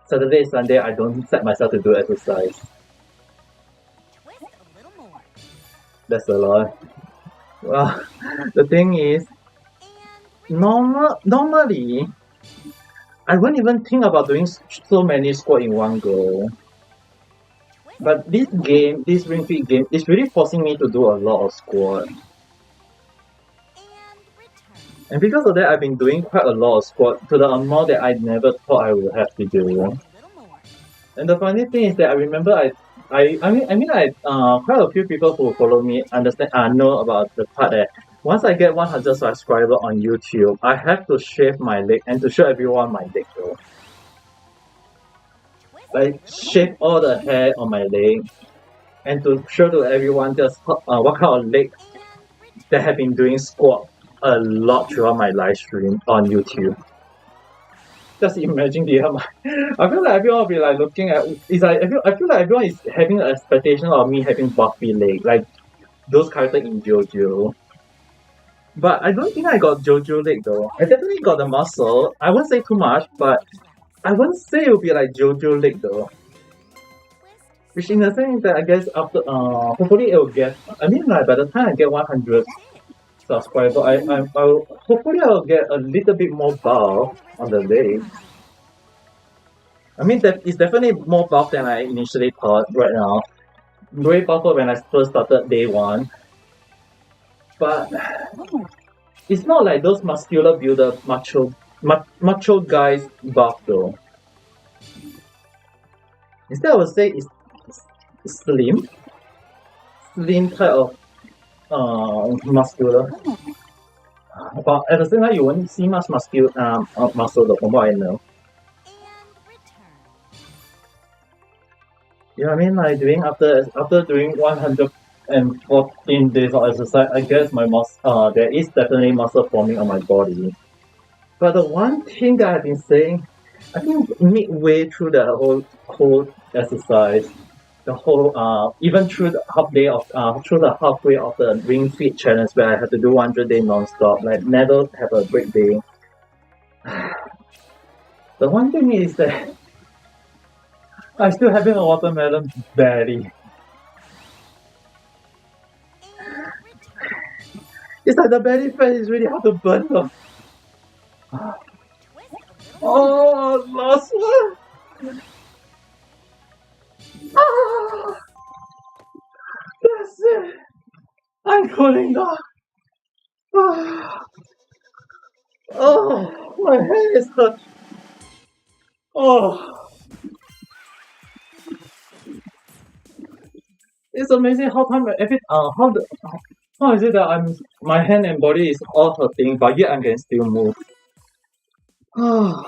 Saturday, Sunday, I don't set myself to do exercise. That's a lot. Well, the thing is, normally, I won't even think about doing so many squats in one go. But this game, this Ring Fit game, is really forcing me to do a lot of squats. And because of that, I've been doing quite a lot of squats to the amount that I never thought I would have to do. And the funny thing is that I remember quite a few people who follow me know about the part that once I get 100 subscribers on YouTube, I have to shave my leg and to show everyone my leg though. Like shave all the hair on my leg and to show to everyone just what kind of leg that have been doing squat a lot throughout my live stream on YouTube. Just imagine I feel like everyone will be like looking at it's like I feel like everyone is having an expectation of me having buffy leg, like those characters in JoJo. But I don't think I got JoJo leg though. I definitely got the muscle. I won't say too much, but I won't say it will be like JoJo leg though. Which in the sense that I guess after hopefully it will get by the time I get 100 subscribers, hopefully I'll get a little bit more bulk on the leg. I mean that it's definitely more bulk than I initially thought right now. Way bulkier when I first started day one. But it's not like those muscular builder macho guys buff though. Instead, I would say it's slim type of muscular. But at the same time, you won't see much muscle though, from what I know. And return. You know what I mean? Like doing after doing 114 days of exercise, I guess my there is definitely muscle forming on my body. But the one thing that I've been saying, I think midway through the whole exercise, the whole even through the halfway of the Ring Fit challenge where I had to do 100 days non-stop, like never have a break day. The one thing is that I'm still having a watermelon belly. And return. It's like the belly fat is really hard to burn off. Twist a little. Oh, last one! Ah, that's it! I'm cooling down! Ah, oh, my head is hurt! Oh! It's amazing how is it that my hand and body is all hurting, but yet I can still move. Ah,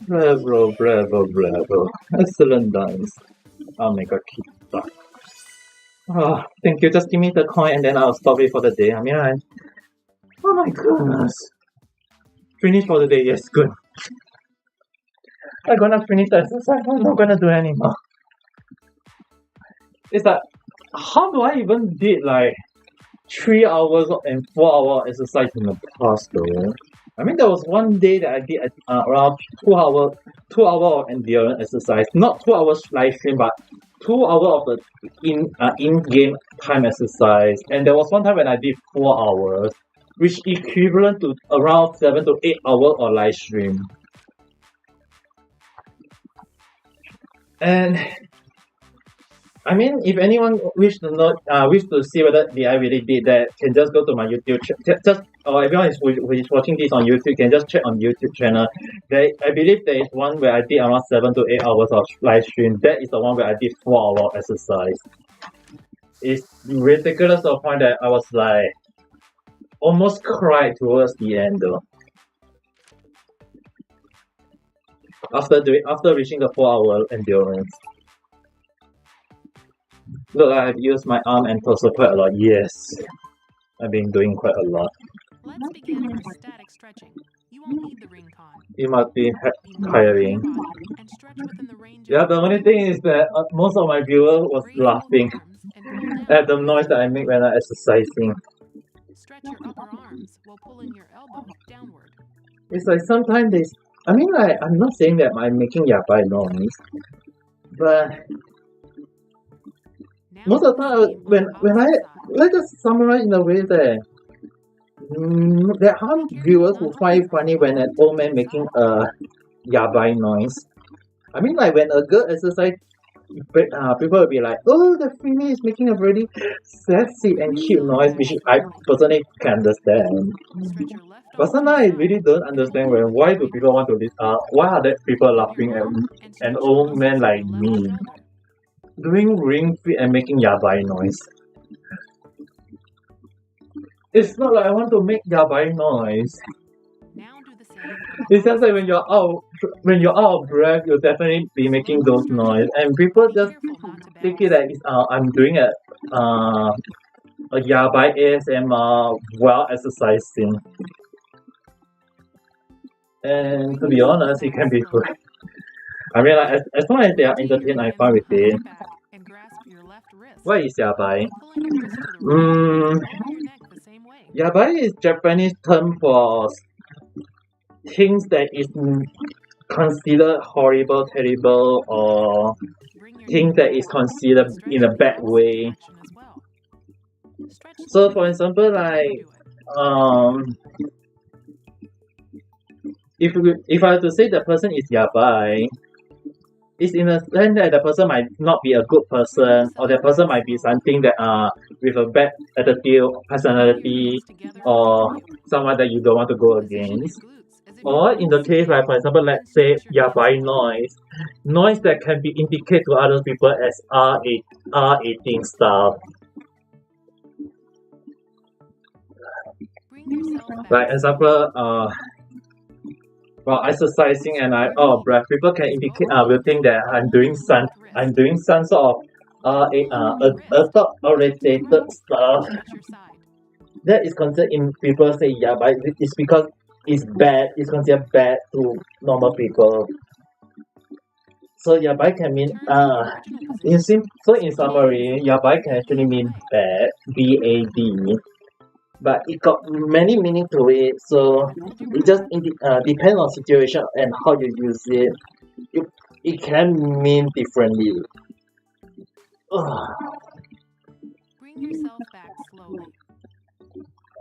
bravo, bravo, bravo! Excellent dance. I'll make a keep that. Ah, thank you. Just give me the coin and then I'll stop it for the day. Oh my goodness. Finish for the day. Yes, good. I'm gonna finish the exercise. I'm not gonna do anymore. It's like, how do I even did like 3 hours and 4 hour exercise in the past though? I mean, there was one day that I did around 2 hour of endurance exercise. Not 2 hours live stream, but 2 hours of the in-game time exercise. And there was one time when I did 4 hours, which equivalent to around 7 to 8 hours of live stream. And I mean, if anyone wish to see whether I really did that, can just go to my YouTube. Or everyone who is watching this on YouTube can just check on YouTube channel. I believe there is one where I did around 7 to 8 hours of live stream. That is the one where I did 4 hour exercise. It's ridiculous to the point that I was like almost cried towards the end though. After reaching the 4 hour endurance. Look, I've used my arm and torso quite a lot. Yes, I've been doing quite a lot. Let's begin with static stretching. You won't need the ring con. It must be You move tiring. your body and stretch within the range of Yeah, the only thing is that most of my viewers was Raise both laughing arms and pull down at the noise that I make when I'm exercising. Stretch your upper arms while pulling your elbow downward. It's like sometimes I mean, like, I'm not saying that I'm making yabai noise, but Now most of the do time same on when the I opposite side. let us summarize in a way that there are viewers who find it funny when an old man making a yabai noise. I mean, like when a girl exercise, people will be like, "Oh, the female is making a really sexy and cute noise," which I personally can understand. Stretch your left But arm sometimes I down really don't understand why do people want to why are there people laughing at an old man like me doing ring fit and making yabai noise. It's not like I want to make yabai noise. Now do the same. It's just like when you're out of breath, you'll definitely be making those noise, and people just think it like I'm doing a yabai ASMR while exercising. And to be honest, it can be good. I mean, like, as long as they are entertained, I'm fine with it. And grasp your left wrist. What is yabai? Pulling your wrist to the right, hold your neck the same way. Yabai is Japanese term for things that is considered horrible, terrible, or Bring your things that is considered in a bad way. So, for example, like if I have to say the person is yabai, it's in a sense that the person might not be a good person, or the person might be something that with a bad attitude, personality, or someone that you don't want to go against. Or in the case, like for example, let's say yabai noise that can be indicated to other people as R18 stuff. Bring yourself back Like example, while exercising and I breath, people can indicate will think that I'm doing some sort of thought oriented stuff. at your side. That is considered in people say yeah, but it's because it's bad. It's considered bad to normal people. So yabai can mean in summary, yabai can actually mean bad, BAD, but it got many meaning to it. So it just depends on situation and how you use it. It can mean differently. Bring yourself back slowly.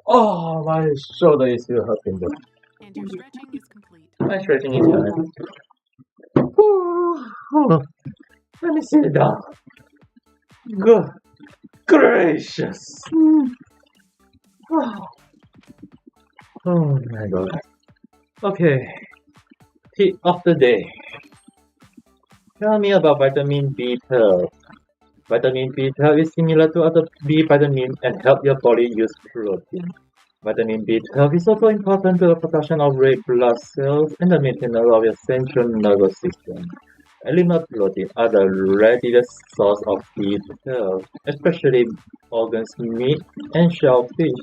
Oh, my shoulder is still hurting though. And your stretching is complete. My stretching is done. Let me sit down. Good gracious. Oh my god. Okay. Tip of the day. Tell me about vitamin B12. Vitamin B12 is similar to other B vitamins and help your body use protein. Vitamin B12 is also important to the production of red blood cells and the maintenance of your central nervous system. Animal protein are the readiest source of B12, especially organs, meat, and shellfish.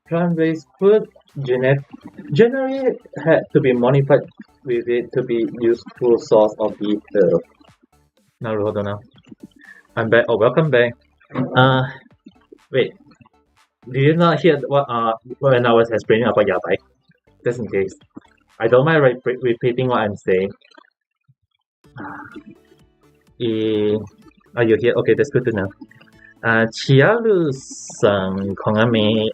Plant-based food generally had to be modified with it to be useful source of B12. Naruhodo now. I'm back. Oh, welcome back. Wait. Did you not hear what when I was explaining about yabai? Just in case. I don't mind repeating what I'm saying. Are you here? Okay, that's good to know. Chiaru さん、こがみ、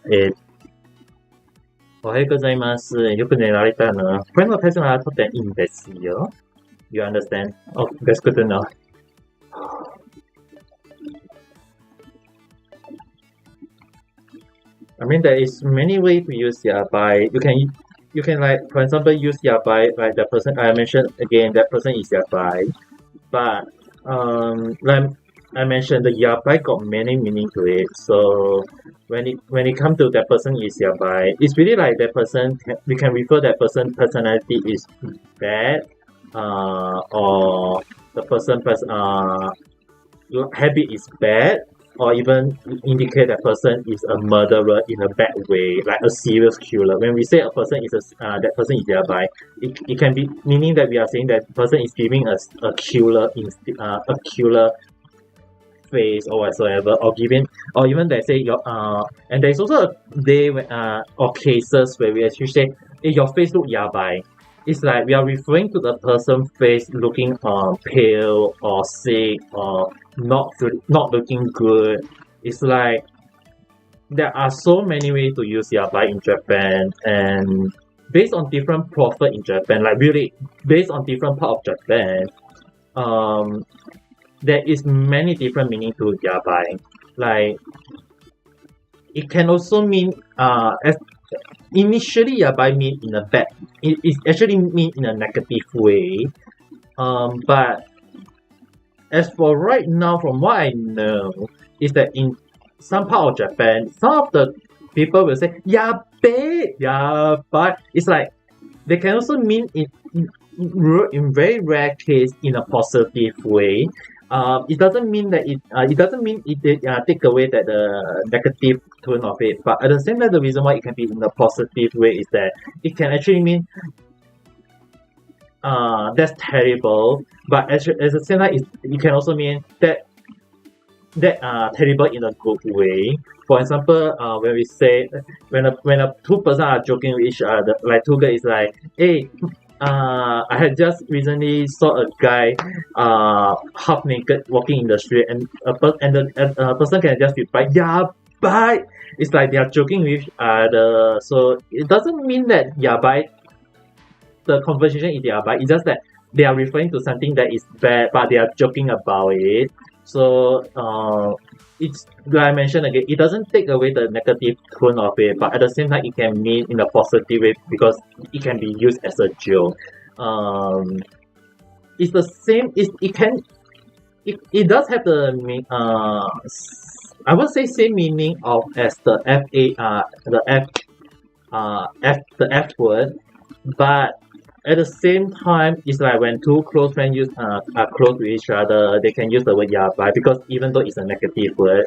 おはようございます。よく寝られたの。これのペースがとっていいんですよ。You understand? Oh, that's good to know. I mean, there is many ways to use yabai. You can like, for example, use yabai like the person I mentioned again. That person is yabai, but like I mentioned, the yabai got many meaning to it. So when it comes to that person is yabai, it's really like that person. We can refer that person personality is bad, or the person habit is bad. Or even indicate that person is a murderer in a bad way, like a serial killer. When we say a person is that person is yabai, it can be meaning that we are saying that person is giving us a killer face or whatsoever, or even they say and there's also a day when or cases where we actually say, hey, your face look yabai. It's like we are referring to the person's face looking pale or sick or not looking good. It's like there are so many ways to use yabai in Japan, and based on different prophet in Japan, like really based on different part of Japan, there is many different meaning to yabai. Like it can also mean as initially yabai mean in a bad, it actually mean in a negative way, but as for right now, from what I know, is that in some part of Japan, some of the people will say yabai. It's like they can also mean in very rare case in a positive way. It doesn't mean that it take away that the negative tone of it, but at the same time, the reason why it can be in a positive way is that it can actually mean that's terrible, but at the same time, it can also mean that terrible in a good way. For example, when we say when a two person are joking with each other, like two guys is like, hey. I had just recently saw a guy half naked walking in the street, and a person can just reply, yabai. It's like they are joking with each other. So it doesn't mean that yabai, the conversation is yabai. It's just that they are referring to something that is bad, but they are joking about it. So it's like I mentioned again, it doesn't take away the negative tone of it, but at the same time, it can mean in a positive way because it can be used as a joke. It's the same. It does have the I would say same meaning of as the F word, but at the same time, it's like when two close friends are close to each other, they can use the word yabai because even though it's a negative word,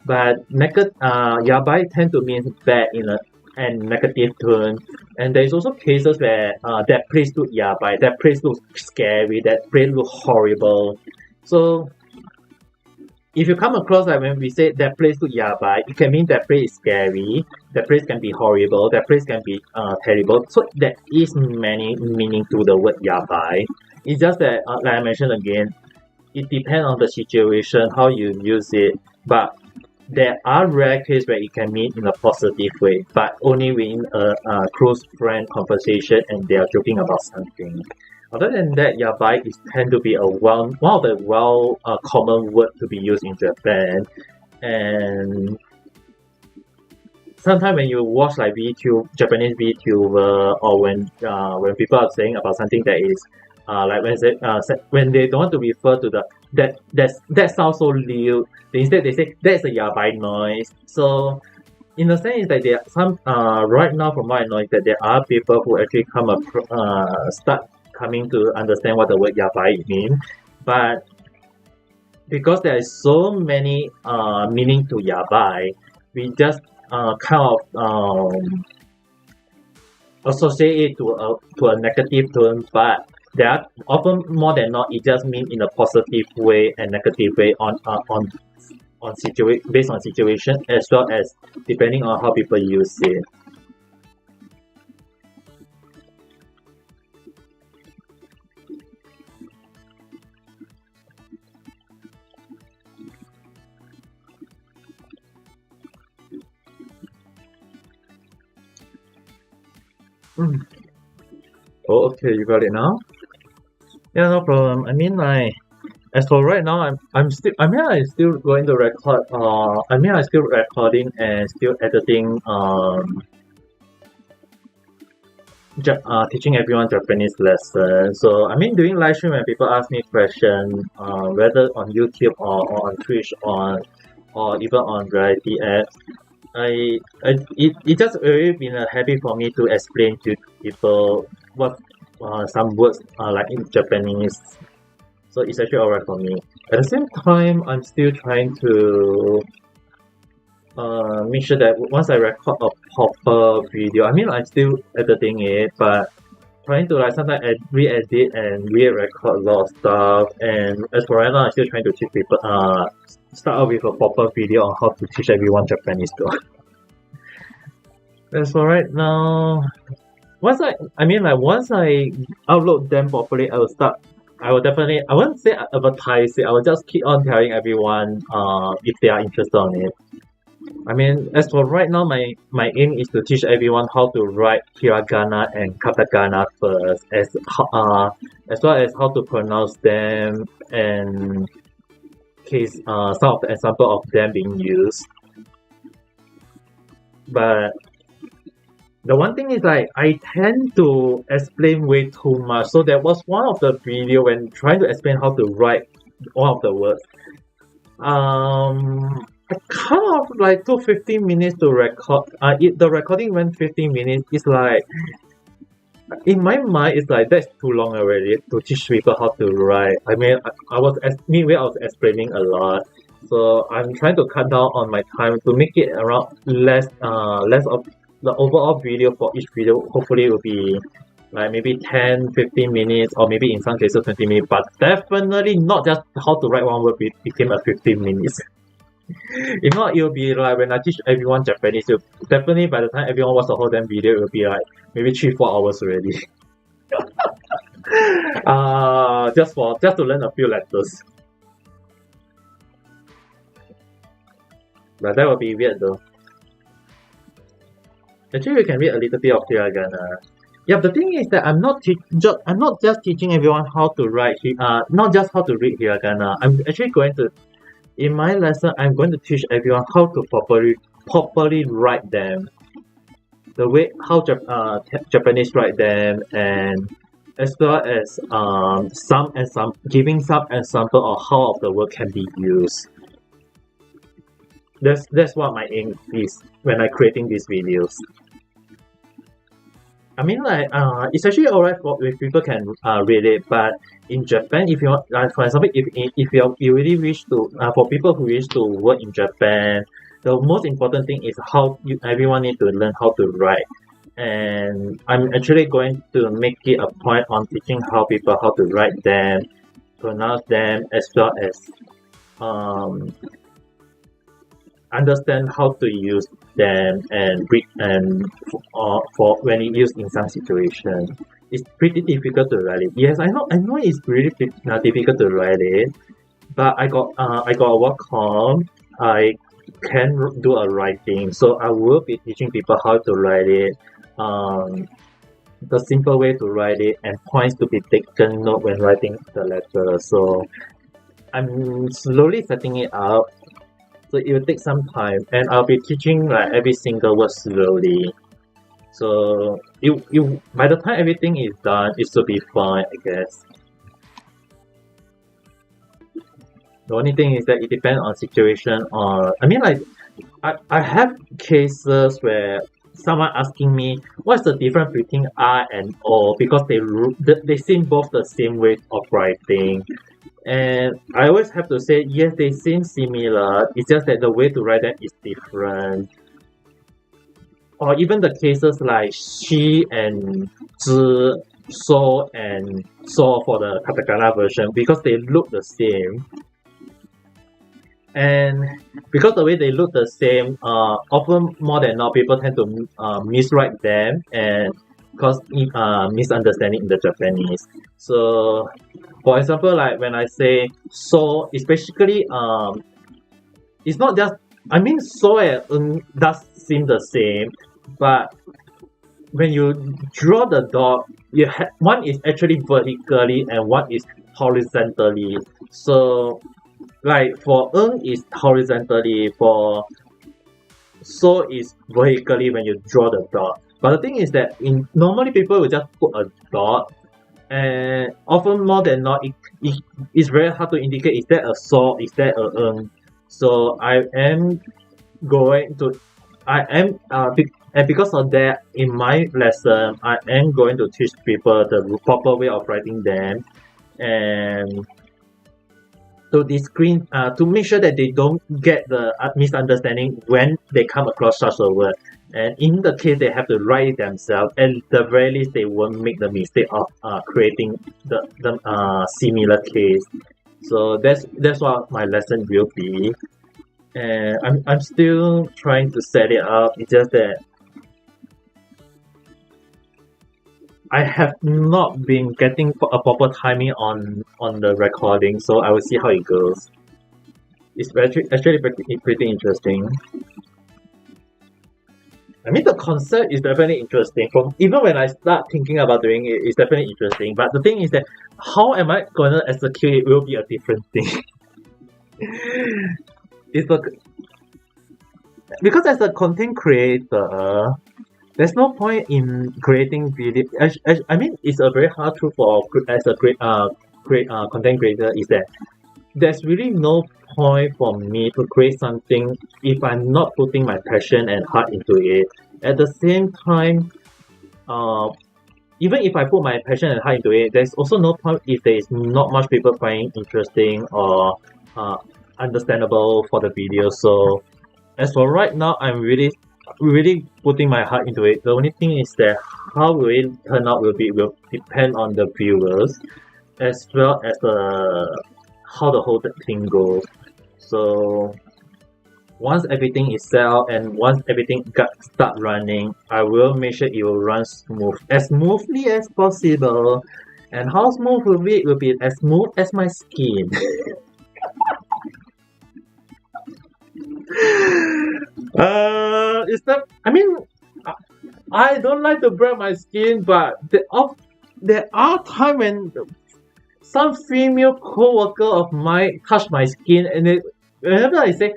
but yabai tend to mean bad in a and negative tone. And there's also cases where that place look yabai, that place looks scary, that place look horrible. So if you come across like when we say that place look yabai, it can mean that place is scary, that place can be horrible, that place can be terrible. So there is many meaning to the word yabai. It's just that, like I mentioned again, it depends on the situation, how you use it. But there are rare cases where it can mean in a positive way, but only within a close friend conversation and they are joking about something. Other than that, yabai is tend to be one of the common word to be used in Japan. And sometimes when you watch like Japanese VTuber, or when people are saying about something that is like when they don't want to refer to that sounds so lewd, instead they say that's a yabai noise. So in a sense that there are some right now from what I know is that there are people who actually start coming to understand what the word yabai means, but because there is so many meaning to yabai, we just kind of associate it to a negative tone, but there are often more than not it just means in a positive way and negative way based on situation as well as depending on how people use it. Oh, okay, you got it now? Yeah, no problem. I mean, like, as for right now, I'm still going to record. I'm still recording and still editing. Teaching everyone Japanese lesson. So doing live stream when people ask me questions, whether on YouTube or on Twitch or even on variety apps. It just really been a habit for me to explain to people what some words are like in Japanese. So it's actually alright for me. At the same time, I'm still trying to make sure that once I record a proper video, I'm still editing it, but trying to like sometimes re-edit and re-record a lot of stuff. And as for right now, I'm still trying to teach people start out with a proper video on how to teach everyone Japanese too. As for right now, once I upload them properly, I won't say advertise it, I will just keep on telling everyone if they are interested on it. As for right now, my aim is to teach everyone how to write hiragana and katakana first, as well as how to pronounce them and some of the example of them being used. But the one thing is like I tend to explain way too much. So there was one of the video when trying to explain how to write one of the words. I kind of like took 15 minutes to record. The recording went 15 minutes. It's like in my mind, it's like that's too long already to teach people how to write. I was explaining a lot, so I'm trying to cut down on my time to make it around less of the overall video for each video. Hopefully, it will be like maybe 10-15 minutes, or maybe in some cases 20 minutes. But definitely not just how to write one word became a 15 minutes. If not, it will be like when I teach everyone Japanese, definitely by the time everyone watches the whole damn video, it will be like maybe 3-4 hours already. Just to learn a few letters. But that would be weird though. Actually, we can read a little bit of hiragana. Yeah, the thing is that I'm not just teaching everyone how to write, not just how to read hiragana. I'm actually going to in my lesson, I'm going to teach everyone how to properly write them, the way how Japanese write them, and as well as giving some example of how of the word can be used. That's what my aim is when I creating these videos. I mean, like, it's actually alright if people can read it, but in Japan, if you want, for example, if you really wish to, for people who wish to work in Japan, the most important thing is everyone need to learn how to write. And I'm actually going to make it a point on teaching how to write them, pronounce them, as well as understand how to use them and read and for when it used in some situations. It's pretty difficult to write it. Yes, I know it's really difficult to write it, but I got a work comp. I can do a writing, so I will be teaching people how to write it. The simple way to write it and points to be taken note when writing the letter. So I'm slowly setting it up. So it will take some time, and I'll be teaching like every single word slowly. So you by the time everything is done, it should be fine, I guess. The only thing is that it depends on situation. Or I mean, like I have cases where someone asking me what's the difference between R and O because they seem both the same way of writing. And I always have to say, yes, they seem similar. It's just that the way to write them is different. Or even the cases like shi and zhi, so and so for the katakana version, because they look the same. And because the way they look the same, often more than not, people tend to miswrite them and cause misunderstanding in the Japanese. So, for example, like when I say so, it's basically it's not just, I mean, so and does seem the same, but when you draw the dot, one is actually vertically and one is horizontally. So, like for is horizontally, for so is vertically when you draw the dot. But the thing is that normally people will just put a dot, and often more than not, it's very hard to indicate is that a so, is that a So and because of that, in my lesson, I am going to teach people the proper way of writing them, and to make sure that they don't get the misunderstanding when they come across such a word. And in the case they have to write it themselves, at the very least they won't make the mistake of creating the similar case. So that's what my lesson will be. And I'm still trying to set it up. It's just that I have not been getting a proper timing on the recording, so I will see how it goes. It's actually pretty interesting. I mean, the concept is definitely interesting. Even when I start thinking about doing it, it's definitely interesting. But the thing is that how am I going to execute it will be a different thing. Because as a content creator, there's no point in creating video. I mean, it's a very hard truth as a content creator is that there's really no point for me to create something if I'm not putting my passion and heart into it. At the same time, even if I put my passion and heart into it, there's also no point if there is not much people finding interesting or understandable for the video. So as for right now, I'm really putting my heart into it. The only thing is that how will it turn out will depend on the viewers as well as how the whole thing goes. So once everything is set out and once everything start running, I will make sure it will run as smoothly as possible. And how smooth will be? It will be as smooth as my skin. I mean, I don't like to burn my skin, but there are times when some female co-worker of mine touch my skin and whenever I say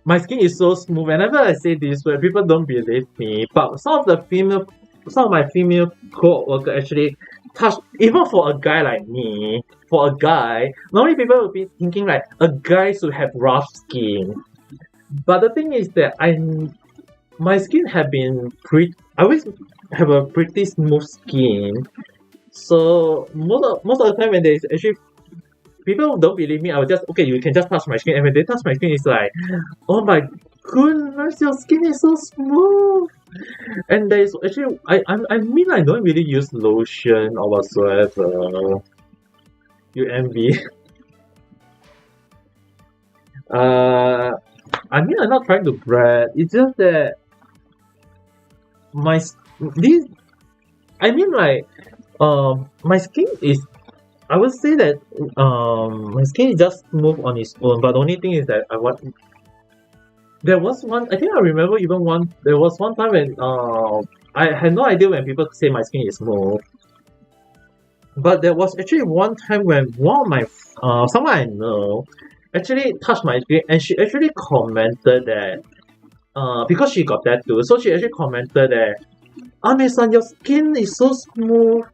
my skin is so smooth, whenever I say this word, people don't believe me. But some of my female co-worker actually touch, even for a guy like me, for a guy, normally people will be thinking like a guy should have rough skin. But the thing is that my skin have been I always have a pretty smooth skin. So most of the time when there's actually people don't believe me, I will just, okay, you can just touch my skin, and when they touch my skin, it's like, oh my goodness, your skin is so smooth. And there's actually, I mean, I don't really use lotion or whatsoever. You envy. I mean, I'm not trying to brag. It's just that my skin is, I would say that my skin is just smooth on its own, but the only thing is that there was one, I think I remember there was one time when I had no idea when people say my skin is smooth. But there was actually one time when one of my someone I know actually touched my skin, and she actually commented that because she got tattoo, so she actually commented that, Ame-san, your skin is so smooth.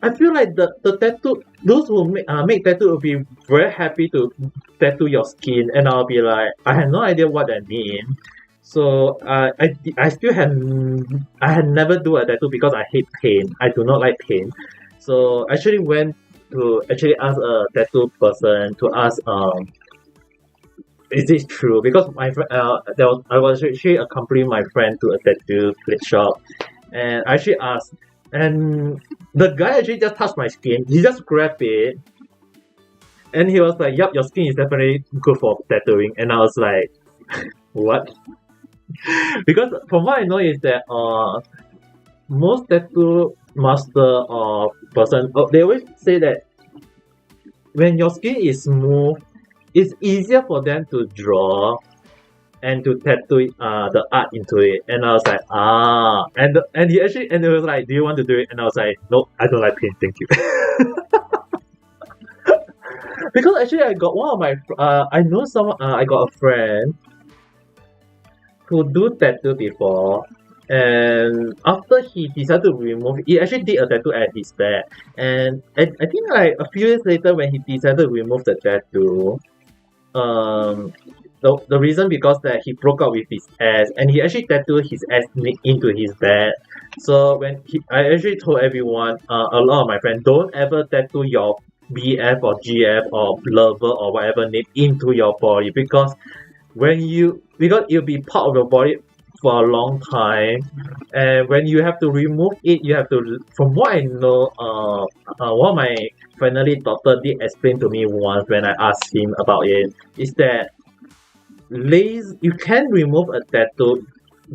I feel like the tattoo, those who make tattoo will be very happy to tattoo your skin, and I'll be like, I had no idea what that means. So I still I had never do a tattoo because I hate pain. I do not like pain. So I actually went to ask a tattoo person to ask is this true? Because my friend I was actually accompanying my friend to a tattoo shop, and I actually asked, and the guy actually just touched my skin. He just grabbed it, and he was like, "Yup, your skin is definitely good for tattooing." And I was like, "What?" Because from what I know is that most tattoo master or person, they always say that when your skin is smooth, it's easier for them to draw and to tattoo the art into it. And I was like, and he was like, do you want to do it? And I was like, nope, I don't like paint, thank you. Because actually I got one of my I know someone, I got a friend who do tattoo before, and after he decided to remove, he actually did a tattoo at his back, and I think like a few years later when he decided to remove the tattoo, the reason because that he broke up with his ex, and he actually tattooed his ex into his back. So when I actually told everyone, a lot of my friends, don't ever tattoo your BF or GF or lover or whatever name into your body, because it'll be part of your body for a long time, and when you have to remove it, you have to, from what I know, what my finally doctor did explain to me once when I asked him about it, is that you can remove a tattoo,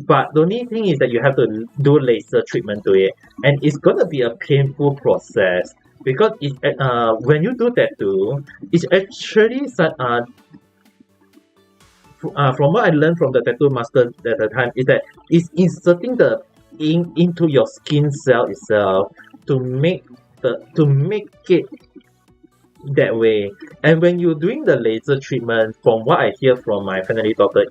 but the only thing is that you have to do laser treatment to it, and it's gonna be a painful process, because when you do tattoo, it's actually from what I learned from the tattoo master at the time, is that it's inserting the ink into your skin cell itself to make it that way. And when you're doing the laser treatment, from what I hear from my family doctor,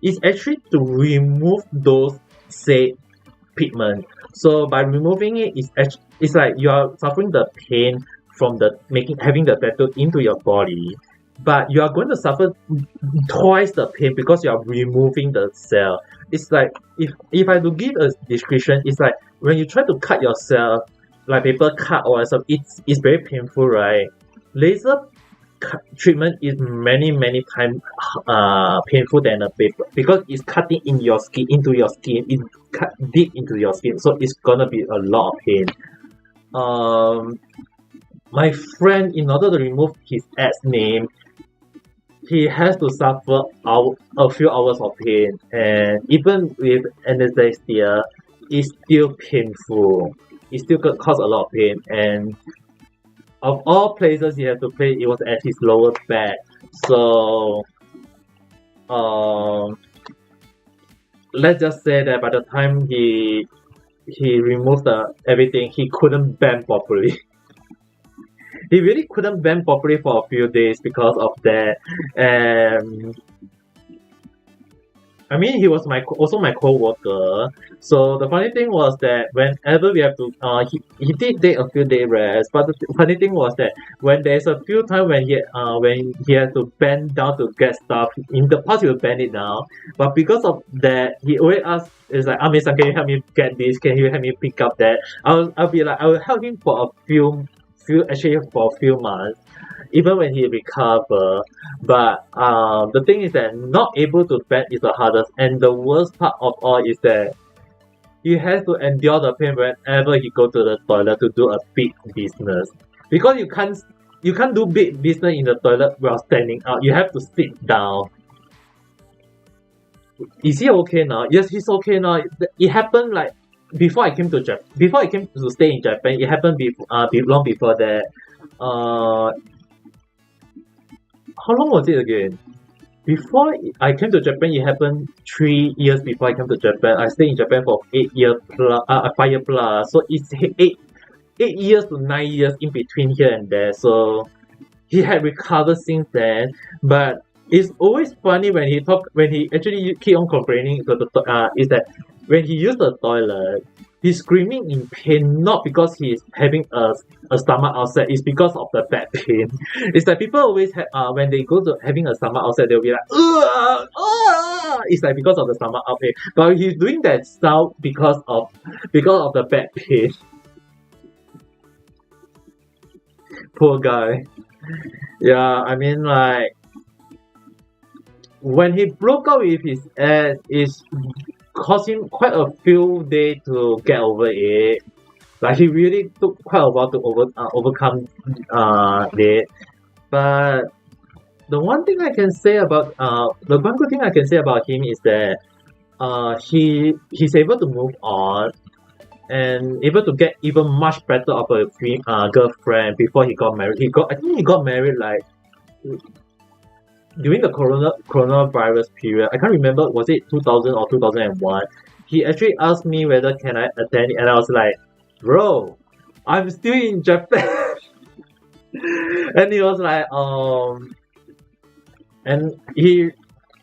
is actually to remove those said pigment. So by removing it, it's like you are suffering the pain from having the tattoo into your body, but you are going to suffer twice the pain because you are removing the cell. It's like, if I do give a description, it's like when you try to cut yourself, like paper cut or something, it's very painful, right? Laser treatment is many times painful than a paper, because it's cutting into your skin, it cut deep into your skin, so it's gonna be a lot of pain. My friend, in order to remove his ex name, he has to suffer a few hours of pain, and even with anesthesia, it's still painful. It still could cause a lot of pain, and of all places he had to pay, it was at his lower back. So, let's just say that by the time he removed everything, he couldn't bend properly. he really couldn't bend properly for a few days because of that. And I mean, he was also my co-worker. So the funny thing was that whenever we have to, he did take a few day rest. But the funny thing was that when there's a few times when he had to bend down to get stuff, in the past he would bend it down. But because of that, he always asks, "It's like, Ami-san, can you help me get this? Can you help me pick up that?" I'll be like, I will help him for a few months, even when he recover. But the thing is that not able to bend is the hardest, and the worst part of all is that he has to endure the pain whenever he go to the toilet to do a big business, because you can't do big business in the toilet while standing up. You have to sit down. Is he okay now? Yes, he's okay now. It happened like before I came to Japan. Before I came to stay in Japan, it happened long before that. How long was it again? Before I came to Japan, it happened 3 years before I came to Japan. I stayed in Japan for 5 years plus. So it's 8 years to 9 years in between here and there. So he had recovered since then. But it's always funny when he actually keep on complaining is that when he used the toilet, he's screaming in pain, not because he's having a stomach upset, it's because of the back pain. It's like people always have, when they go to having a stomach upset, they'll be like, "Ugh, ugh." It's like because of the stomach upset. But he's doing that sound because of the back pain. Poor guy. Yeah, I mean, like, when he broke up with his ex, it's cost him quite a few days to get over it. Like, he really took quite a while to overcome it. But the one thing I can say about the one good thing I can say about him is that he's able to move on and able to get even much better of a girlfriend before he got married. I think he got married like during the coronavirus period. I can't remember, was it 2000 or 2001? He actually asked me whether can I attend it, and I was like, "Bro, I'm still in Japan." And he was like, and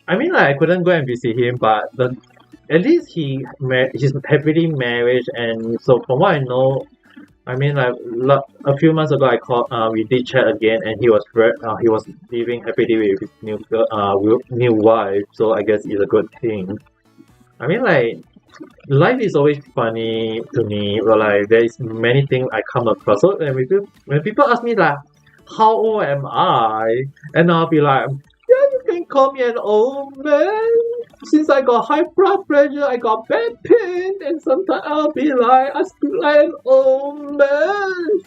I mean, like, I couldn't go and visit him, but at least he's happily married. And so from what I know, I mean, like, a few months ago, we did chat again, and he was living happily with his new wife. So I guess it's a good thing. I mean, like, life is always funny to me. But like, there is many things I come across. So when people ask me like, how old am I, and I'll be like, yeah, you can call me an old man. Since I got high blood pressure, I got back pain, and sometimes I'll be like, I speak like an old man.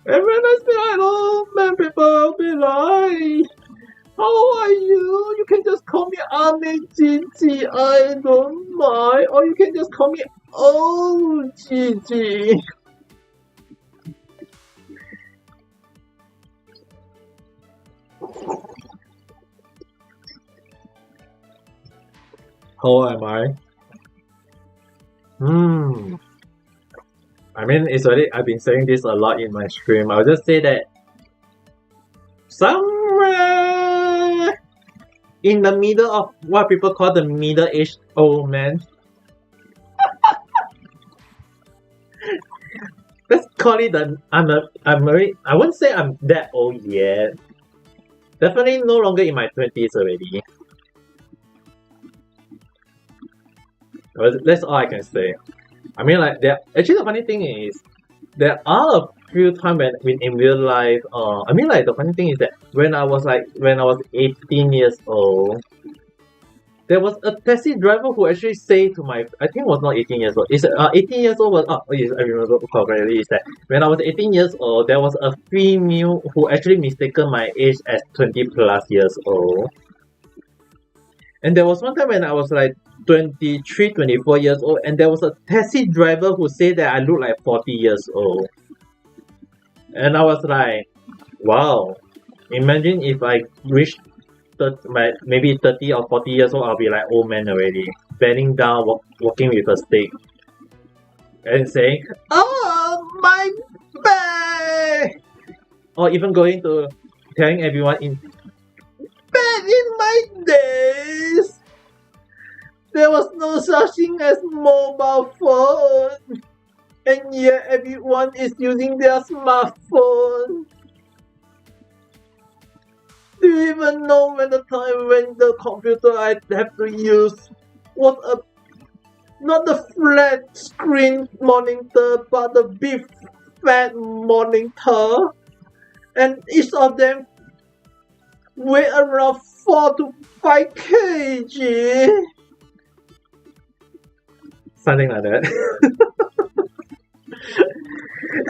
And when I speak like an old man, people will be like, how are you? You can just call me Ame Gigi, I don't mind. Or you can just call me Old Gigi. How old am I? I mean, I've been saying this a lot in my stream. I'll just say that somewhere in the middle of what people call the middle-aged old man. Let's call it I wouldn't say I'm that old yet. Definitely no longer in my 20s already. That's all I can say. I mean, like, actually the funny thing is, there are a few times in real life, I mean, like, the funny thing is that when I was 18 years old, there was a taxi driver who actually said to my, I think it was not 18 years old, it's 18 years old, yes, I remember correctly, is that when I was 18 years old, there was a female who actually mistaken my age as 20 plus years old. And there was one time when I was like 23, 24 years old, and there was a taxi driver who said that I look like 40 years old. And I was like, wow, imagine if I reach maybe 30 or 40 years old, I'll be like old man already, bending down, walking with a stick, and saying, "Oh, my back!" or even going to telling everyone back in my days, there was no such thing as mobile phone, and yet everyone is using their smartphone. Do you even know when the time when the computer I have to use was not the flat screen monitor, but the big fat monitor, and each of them weigh around 4 to 5 kg. Something like that.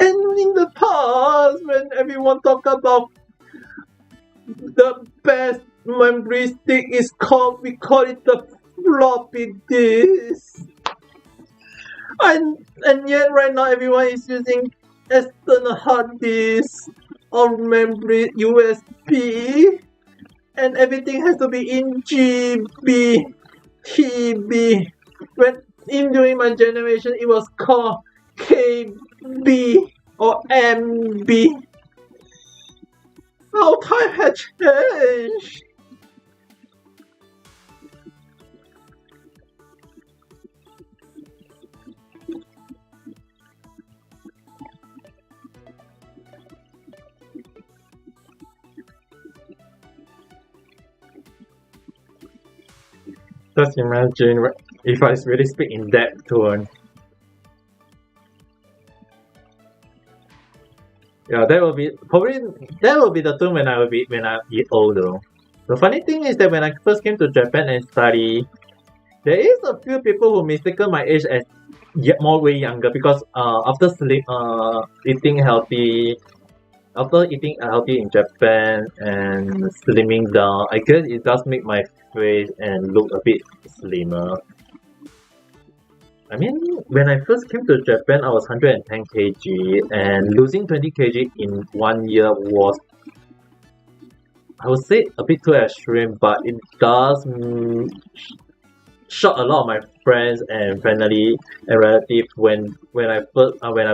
And in the past, when everyone talk about the best memory stick is called, we call it the floppy disk. And yet right now everyone is using external hard disk or memory USB, and everything has to be in GB, TB. When during my generation it was called KB or MB. How time has changed. Just imagine if I really speak in that tone. Yeah, that will be the tone when I get older. The funny thing is that when I first came to Japan and study, there is a few people who mistaken my age as more way younger because after eating healthy in Japan and slimming down, I guess it does make my face and look a bit slimmer. I mean, when I first came to Japan, I was 110 kg, and losing 20 kg in 1 year was, I would say, a bit too extreme, but it does shock a lot of my friends and family and relatives when I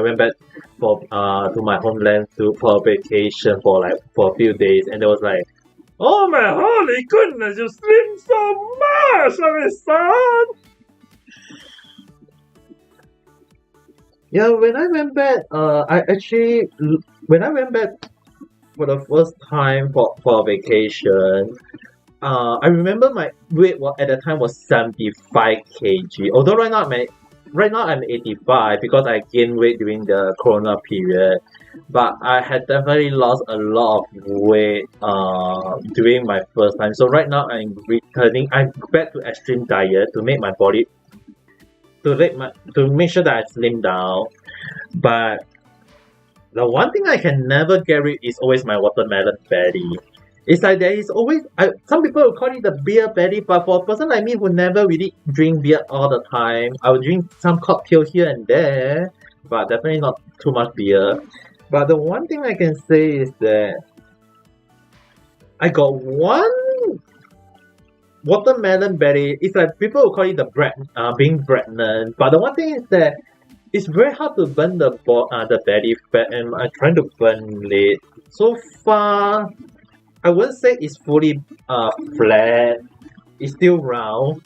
went back to my homeland for a vacation for a few days, and they was like, "Oh my holy goodness, you slim so much, son!" Yeah, when I went back, when I went back for the first time for a vacation, I remember my weight at the time was 75 kg. Although right now I'm 85 because I gained weight during the Corona period, but I had definitely lost a lot of weight during my first time. So right now I'm back to extreme diet to make my body to make sure that I slim down. But the one thing I can never get rid is always my watermelon belly. It's like there is always some people will call it the beer belly, but for a person like me who never really drink beer all the time, I will drink some cocktail here and there, but definitely not too much beer. But the one thing I can say is that I got one watermelon belly. It's like people will call it being pregnant, but the one thing is that it's very hard to burn the belly fat, and I'm trying to burn it. So far, I wouldn't say it's fully flat. It's still round.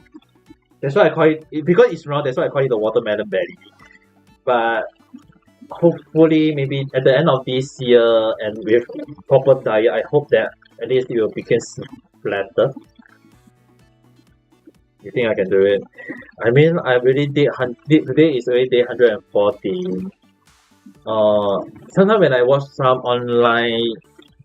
That's why I call it, because it's round. That's why I call it the watermelon belly. But hopefully, maybe at the end of this year and with proper diet, I hope that at least it will become flatter. You think I can do it? I mean, I really did. Today is already day 114. Sometimes when I watch some online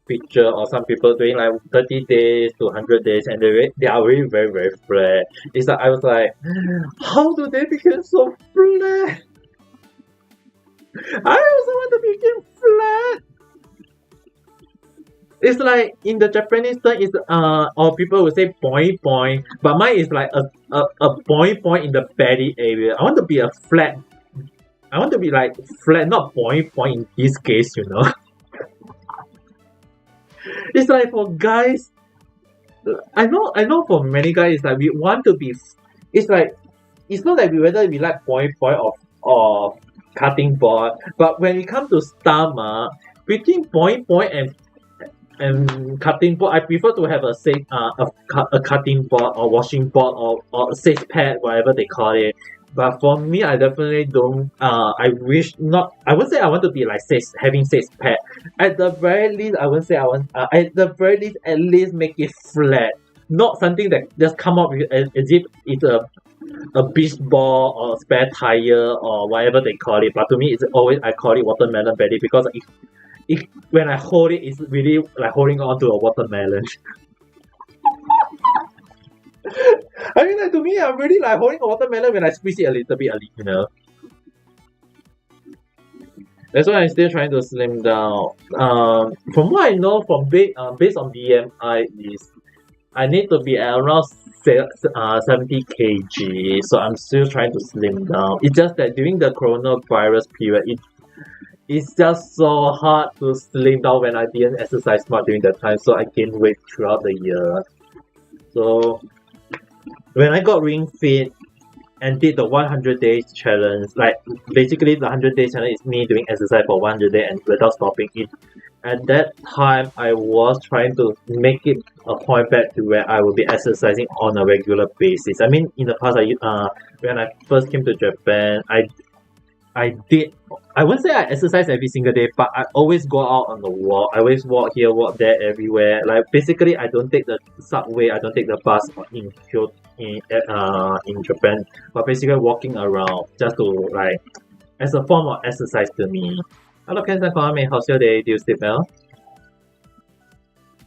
picture or some people doing like 30 days to 100 days, and they are really very, very flat. It's like I was like, how do they become so flat? I also want to become flat. It's like in the Japanese term, it's or people will say boing boing, but mine is like a boing boing in the belly area. I want to be a flat. I want to be like flat, not boing boing in this case, you know. It's like for guys, I know for many guys, it's like we want to be. It's like it's not like whether we like boing boing or cutting board, but when it comes to stomach, between point and cutting board, I prefer to have a safe a cutting board or washing board or a safe pad, whatever they call it. But for me, I definitely don't. I wish not. I would say I want to be like having safe pad. At the very least, I would say I want. At the very least, at least make it flat, not something that just come up with as if it's a beach ball or spare tire or whatever they call it. But to me, it's always I call it watermelon belly because when I hold it, it's really like holding on to a watermelon. I mean, like, to me, I'm really like holding a watermelon when I squeeze it a little bit, you know. That's why I'm still trying to slim down. From what I know, from based on BMI, is I need to be at around 70 kg. So I'm still trying to slim down. It's just that during the coronavirus period, it's just so hard to slim down when I didn't exercise much during that time. So I gained weight throughout the year. So when I got Ring Fit and did the 100 days challenge, like basically the 100 days challenge is me doing exercise for 100 days and without stopping it. At that time, I was trying to make it a point back to where I will be exercising on a regular basis. I mean, in the past, when I first came to Japan, I wouldn't say I exercise every single day, but I always go out on the walk. I always walk here, walk there, everywhere. Like basically, I don't take the subway, I don't take the bus in Japan, but basically walking around just to like as a form of exercise to me. Hello, Kensan Kwame, how's your day? Do you sleep well?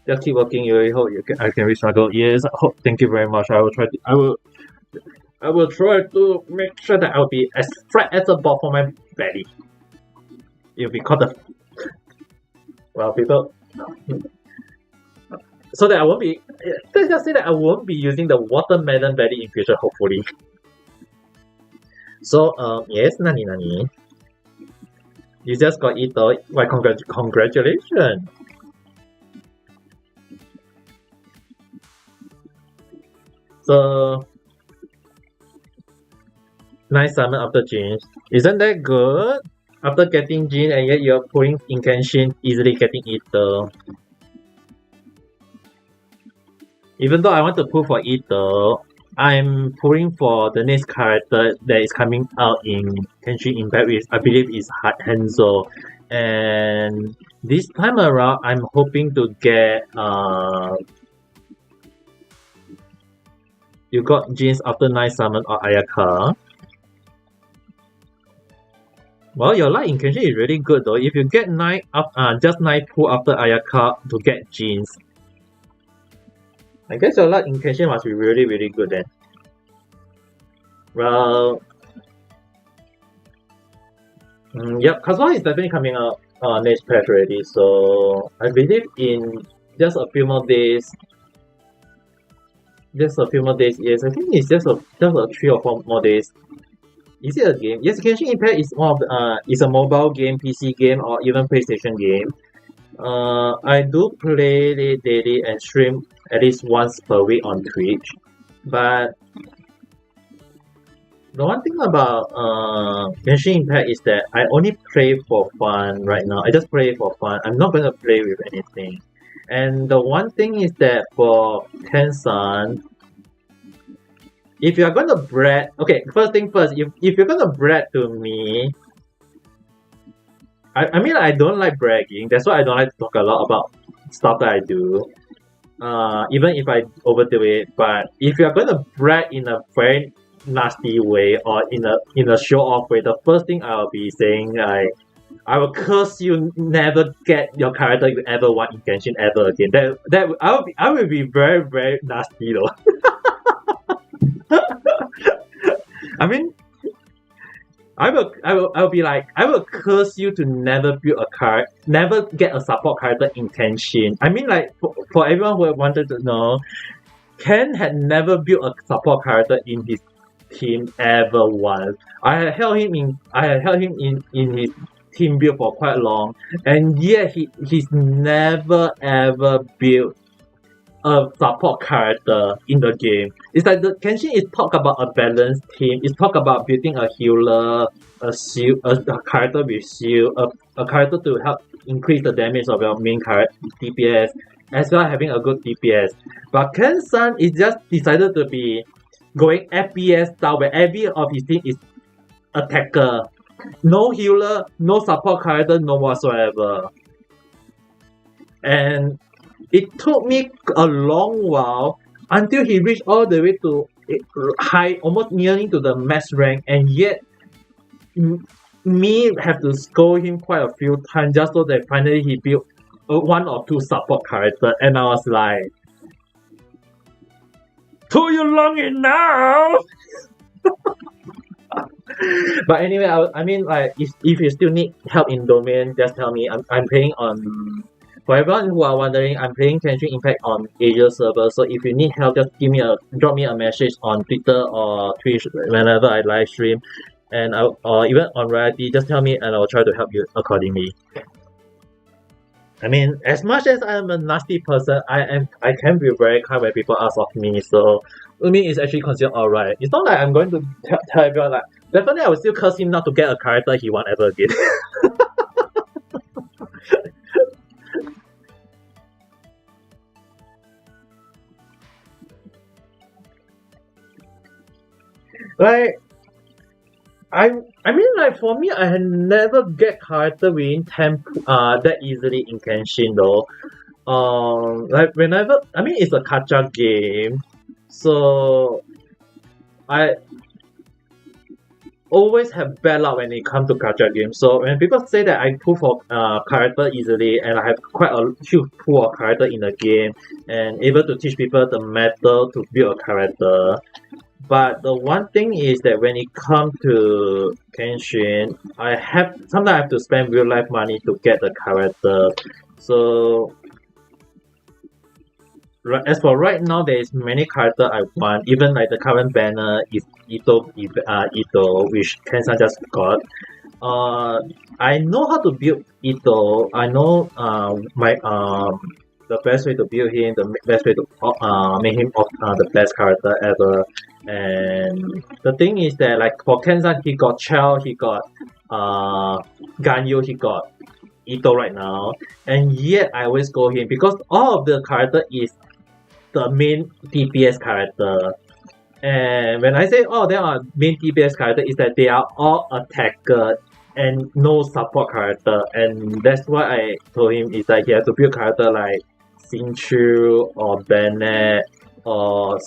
Just keep working. You hope I can reach my goal. Yes, thank you very much. I will try to make sure that I'll be as flat as a ball for my belly. It'll be called well, people. So that I won't be. Let's just say that I won't be using the watermelon belly in future, hopefully. So yes, nani. You just got it though. Why, congratulations. So nice summon after jeans. Isn't that good? After getting Jin and yet you're pulling in Kenshin, easily getting Ito. Even though I want to pull for Ito, I'm pulling for the next character that is coming out in Kenshin Impact, which I believe is Hanzo. And this time around, I'm hoping to get you got Jeans after 9 summon or Ayaka. Well, your luck in Kenshin is really good though. If you get 9 up, just 9 pull after Ayaka to get Jeans, I guess your luck in Kenshin must be really, really good then. Well, yep, Kazuha is definitely coming out next patch already, so I believe in just a few more days. Yes, I think it's just a 3 or 4 more days. Is it a game? Yes, Genshin Impact is one of the, is a mobile game, PC game, or even PlayStation game. I do play it daily and stream at least once per week on Twitch. But the one thing about Genshin Impact is that I only play for fun right now. I just play for fun. I'm not gonna play with anything. And the one thing is that for Ken-san, if you're gonna brag, okay, first thing first, if you're gonna brag to me, I mean, I don't like bragging. That's why I don't like to talk a lot about stuff that I do. Even if I overdo it, but if you're gonna brag in a very nasty way or in a show off way, the first thing I'll be saying, like, I will curse you, never get your character you ever want in Genshin ever again. I will be very, very nasty though. I mean, I will be like, I will curse you to never build never get a support character in Genshin. I mean, like, for everyone who wanted to know, Ken had never built a support character in his team ever once. I had held him in his team build for quite long, and yet he's never ever built a support character in the game. It's like the Genshin is talk about a balanced team. It's talk about building a healer, a shield, a character with shield, a character to help increase the damage of your main character DPS as well as having a good DPS. But Ken-san is just decided to be going FPS style where every of his team is attacker. No healer, no support character, no whatsoever. And it took me a long while until he reached all the way to high, almost nearly to the max rank, and yet me have to scold him quite a few times just so that finally he built one or two support character, and I was like, "Too you long enough." But anyway, I mean, like, if you still need help in domain, just tell me. I'm playing on. For everyone who are wondering, I'm playing Genshin Impact on Asia server. So if you need help, just drop me a message on Twitter or Twitch whenever I live stream, and or even on Variety. Just tell me, and I'll try to help you accordingly. I mean, as much as I'm a nasty person, I can be very kind when people ask of me. So Umi is actually considered alright. It's not like I'm going to tell everyone like definitely I will still curse him not to get a character he won't ever get. Like I mean, like, for me, I had never get character within 10 that easily in Genshin though. Like whenever, I mean, it's a gacha game, so I always have bad luck when it comes to gacha games. So when people say that I pull for character easily and I have quite a huge pool of character in the game and able to teach people the method to build a character. But the one thing is that when it comes to Genshin, sometimes I have to spend real life money to get the character. So as for right now, there is many characters I want. Even like the current banner is Ito, which Ken-san just got. I know how to build Ito. I know the best way to build him, the best way to make him the best character ever. And the thing is that, like, for Ken-san, he got Chell, he got Ganyu, he got Ito right now, and yet I always go him because all of the character is the main DPS character. And when I say all of them are main DPS character, is that they are all attacker and no support character, and that's why I told him is that he has to build character like Xingqiu or Bennett or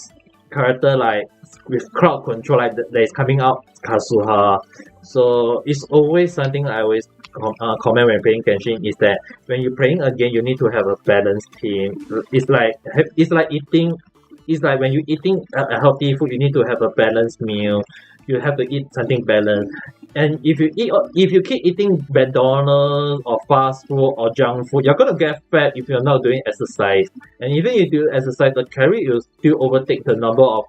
character like with crowd control like that is coming out Kazuha. So it's always something I always comment when playing Genshin is that when you're playing a game, you need to have a balanced team. It's like eating. It's like when you're eating a healthy food, you need to have a balanced meal. You have to eat something balanced. And if you keep eating McDonald's or fast food or junk food, you're gonna get fat if you're not doing exercise. And even if you do exercise, the calorie will still overtake the number of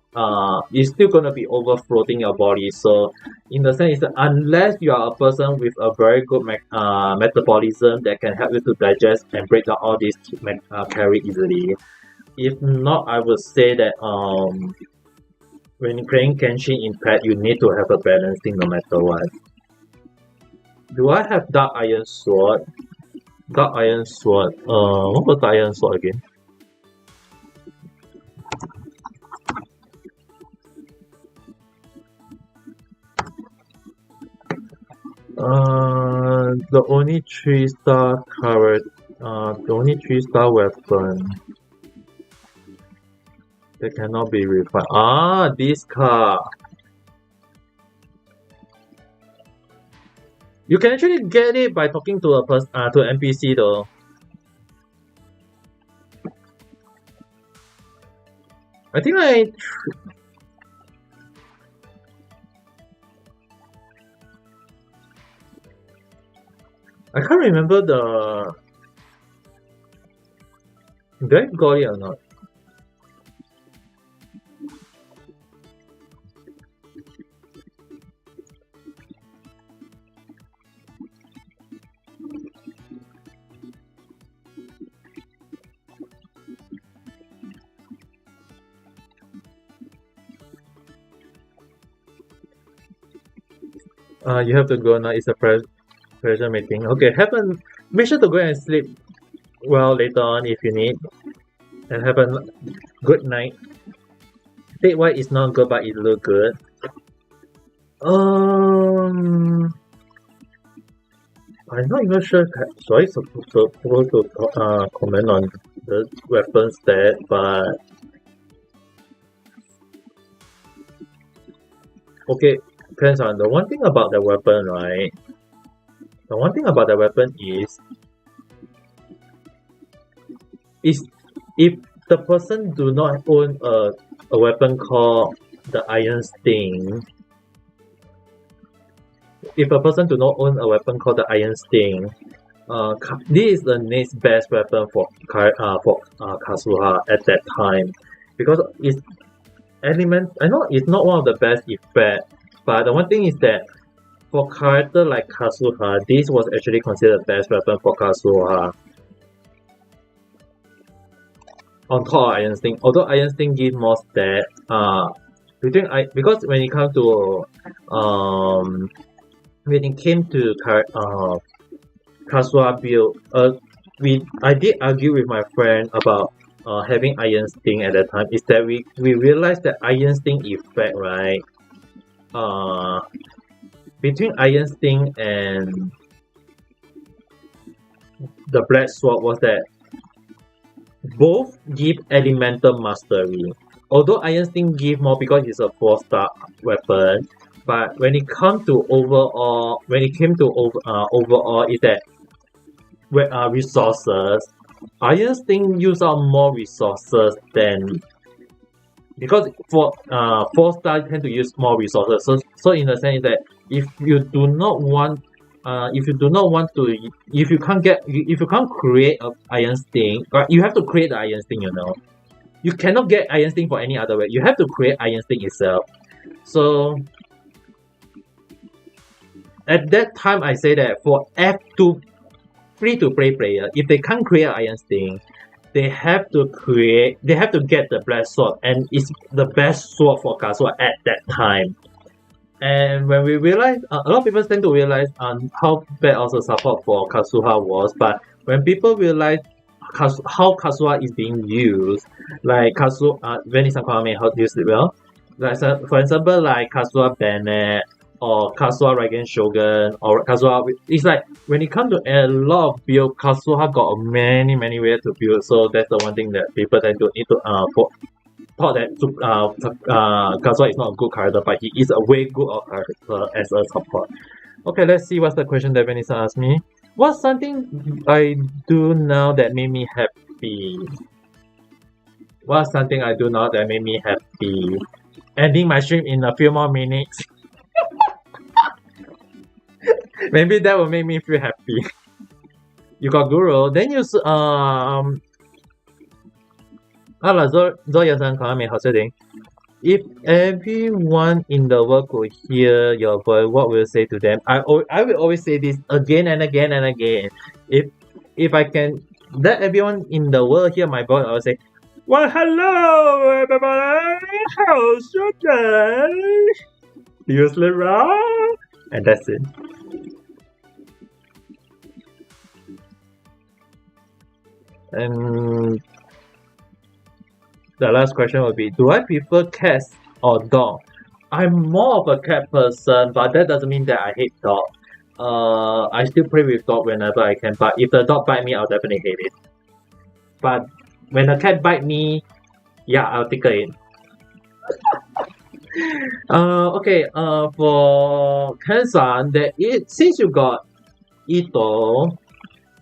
it's still gonna be overfloating your body. So in the sense, that unless you are a person with a very good metabolism that can help you to digest and break down all these calories easily. If not, I would say that when you're playing Genshin Impact, you need to have a balanced thing no matter what. Do I have Dark Iron Sword? Dark Iron Sword. What was Dark Iron Sword again? The only 3-star current, the only 3-star weapon that cannot be refined. Ah, this car. You can actually get it by talking to a to an NPC though. I think I can't remember the. Did I got it or not? You have to go now. It's a pressure meeting. Okay, make sure to go and sleep well later on if you need, and have a good night. State wise is not good, but it look good. I'm not even sure. So I supposed to comment on the weapon stat, but okay, depends on the one thing about the weapon, right? The one thing about the weapon is if the person do not own a weapon called the Iron Sting, if a person do not own a weapon called the Iron Sting, this is the next best weapon for Kazuha at that time, because it's element. I know it's not one of the best effect, but the one thing is that for character like Kazuha, this was actually considered the best weapon for Kazuha. On top of Iron Sting, although Iron Sting gives more stat, because when it comes to when it came to Kazuha build, I did argue with my friend about having Iron Sting at that time. Is that we realized that Iron Sting effect, right? Between Iron Sting and the Black Sword was that both give elemental mastery. Although Iron Sting give more because it's a 4-star weapon, but when it came to overall, is that resources, Iron Sting use up more resources than, because for 4-star tend to use more resources. So in the sense that if you can't create an Iron Sting, right, you have to create the Iron Sting, You cannot get Iron Sting for any other way. You have to create Iron Sting itself. So at that time, I say that for F2 free-to-play player, if they can't create Iron Sting, they have to get the Black Sword, and it's the best sword for Kazuha at that time. And when we realize, a lot of people tend to realize how bad also support for Kazuha was, but when people realize how Kazuha is being used, like when it's how to use it well, like for example, like Kazuha Bennett or Kazuha Reigen Shogun or Kazuha, it's like when it comes to a lot of build, Kazuha got many ways to build. So that's the one thing that people tend to need to thought that Kazuha is not a good character, but he is a way good character as a support. Okay, let's see what's the question that Vanessa asked me. What's something I do now that made me happy? What's something I do now that made me happy? Ending my stream in a few more minutes. Maybe that will make me feel happy. You got Guru, then you if everyone in the world could hear your voice, what will you say to them? I will always say this again and again and again. If I can let everyone in the world hear my voice, I will say, well, hello everybody, how's your day? Do you sleep well? And that's it. And the last question will be, do I prefer cats or dog? I'm more of a cat person, but that doesn't mean that I hate dog. I still play with dog whenever I can, but if the dog bite me, I'll definitely hate it. But when a cat bite me, yeah, I'll tickle it. Okay, for Ken-san, since you got Ito,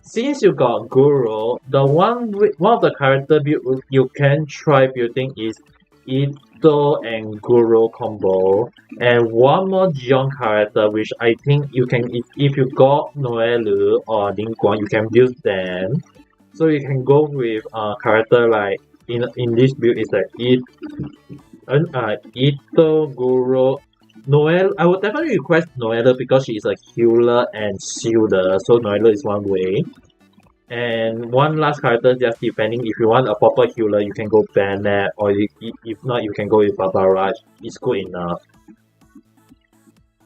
since you got Guru, the one of the character build you can try building is Ito and Guru combo, and one more Jion character which I think you can, if you got Noelu or Ling Guang, you can build them. So you can go with character like in this build is like Ito, Guru, Noelle. I would definitely request Noelle because she is a healer and shielder, so Noelle is one way. And one last character just depending, if you want a proper healer, you can go Bennett, or if not, you can go with Babaraj. It's good enough.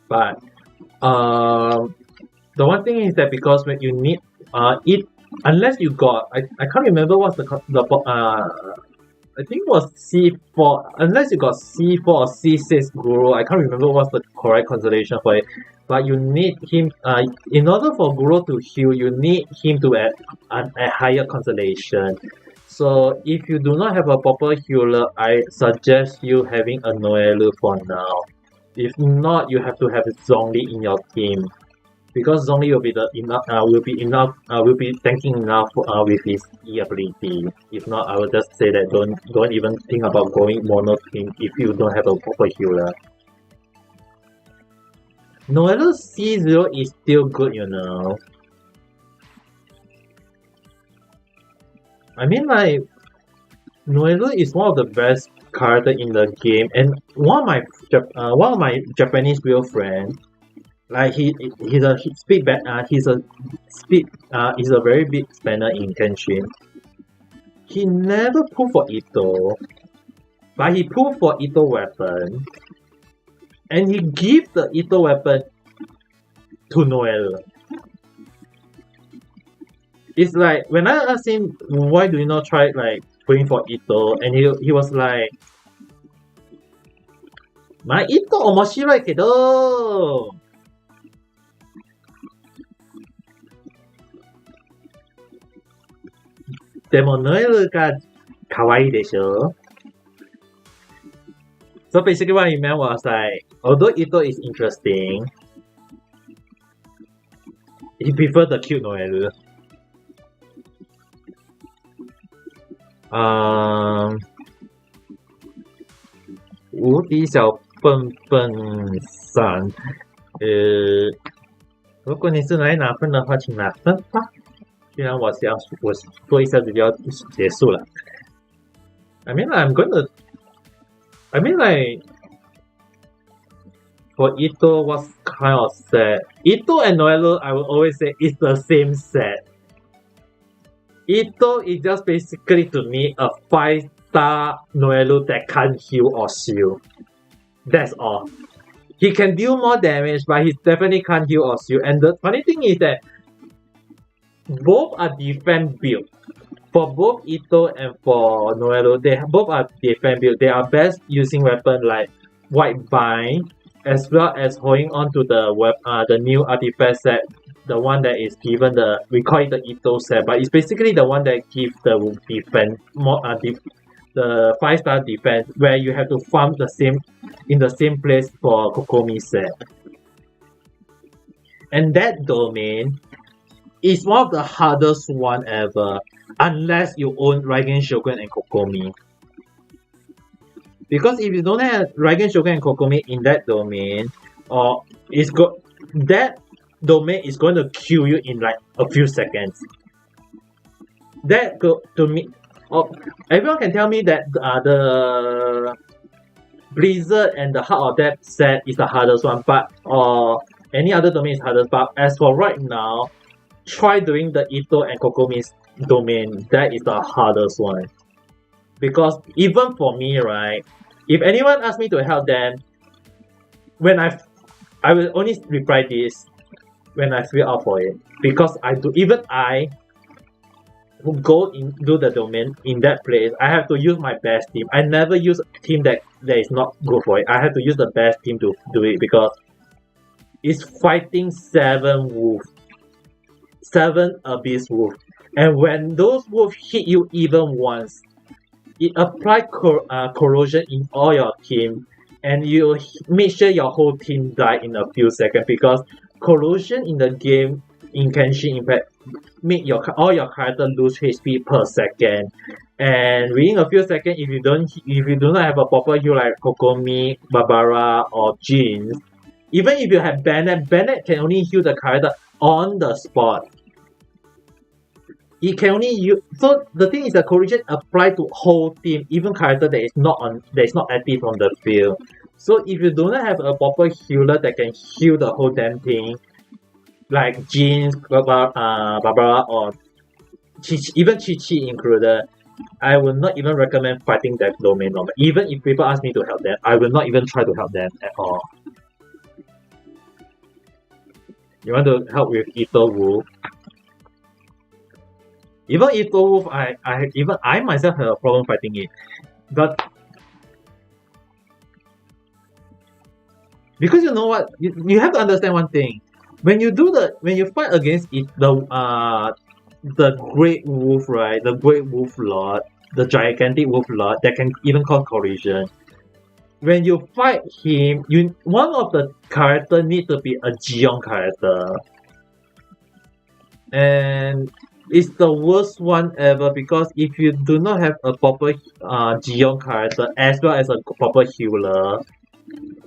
But the one thing is that because when you need it unless you got I can't remember what's the I think it was C4 unless you got C4 or C6 Guru. I can't remember what's the correct constellation for it. But you need him in order for Guru to heal, you need him to add a higher constellation. So if you do not have a proper healer, I suggest you having a Noelu for now. If not, you have to have Zhongli in your team. Because Zhongli will be tanking enough with his E ability. If not, I would just say that don't even think about going mono team if you don't have a proper healer. Noelu C0 is still good, you know. I mean, like, Noelu is one of the best characters in the game, and one of my Japanese real friends, like he's a very big spender in Genshin. He never pulled for Ito, but he pulled for Ito weapon, and he gave the Ito weapon to Noelu. It's like when I asked him why do you not try like pulling for Ito, and he was like, "My Ito 面白いけど." Demo Noelu ga kawaii desho. So basically what he meant was like, although Ito is interesting, he preferred the cute Noelu. 无敌小笨笨3，如果你是来拿分的话，请拿分吧。虽然我说一下子就要结束了。I mean, like, for Ito was kind of sad. Ito and Noelu, I will always say, is the same set. Ito is just basically to me a 5-star Noelu that can't heal or shield. That's all. He can deal more damage, but he definitely can't heal or shield. And the funny thing is that both are defense build. For both Ito and for Noelu, they both are defense build. They are best using weapon like White Bind, as well as holding on to the new artifact set, the one that is given we call it the Ito set, but it's basically the one that gives the defense more the 5-star defense, where you have to farm in the same place for Kokomi set. And that domain is one of the hardest one ever, unless you own Raigen Shogun and Kokomi. Because if you don't have Raigen Shogun and Kokomi in that domain, that domain is going to kill you in like a few seconds. That to me, everyone can tell me that the Blizzard and the Heart of Death set is the hardest one, but any other domain is hardest. But as for right now, try doing the Ito and Kokomi's domain. That is the hardest one. Because even for me, right, if anyone asks me to help them, I will only reply this when I feel out for it. Because I who go do the domain in that place, I have to use my best team. I never use a team that is not good for it. I have to use the best team to do it, because it's fighting 7 wolves. 7 abyss wolves. And when those wolves hit you even once, it applies corrosion in all your team, and you make sure your whole team die in a few seconds, because corrosion in the game in Genshin Impact make all your characters lose HP per second. And within a few seconds, if you do not have a proper heal like Kokomi, Barbara, or Jinx, even if you have Bennett can only heal the character on the spot. It can only use. So the thing is, the corrosion apply to whole team, even character that is not active on the field. So if you do not have a proper healer that can heal the whole damn thing, like Jinx, Barbara, or even Chi-Chi included, I will not even recommend fighting that domain number. Even if people ask me to help them, I will not even try to help them at all. You want to help with Ito Wu? Even if Wolf, even I myself have a problem fighting it, but because you know what, you have to understand one thing. When you fight against it, the Great Wolf, right? The Great Wolf Lord, the gigantic Wolf Lord that can even cause collision. When you fight him, one of the character need to be a Gion character, and it's the worst one ever because if you do not have a proper Gion character as well as a proper healer,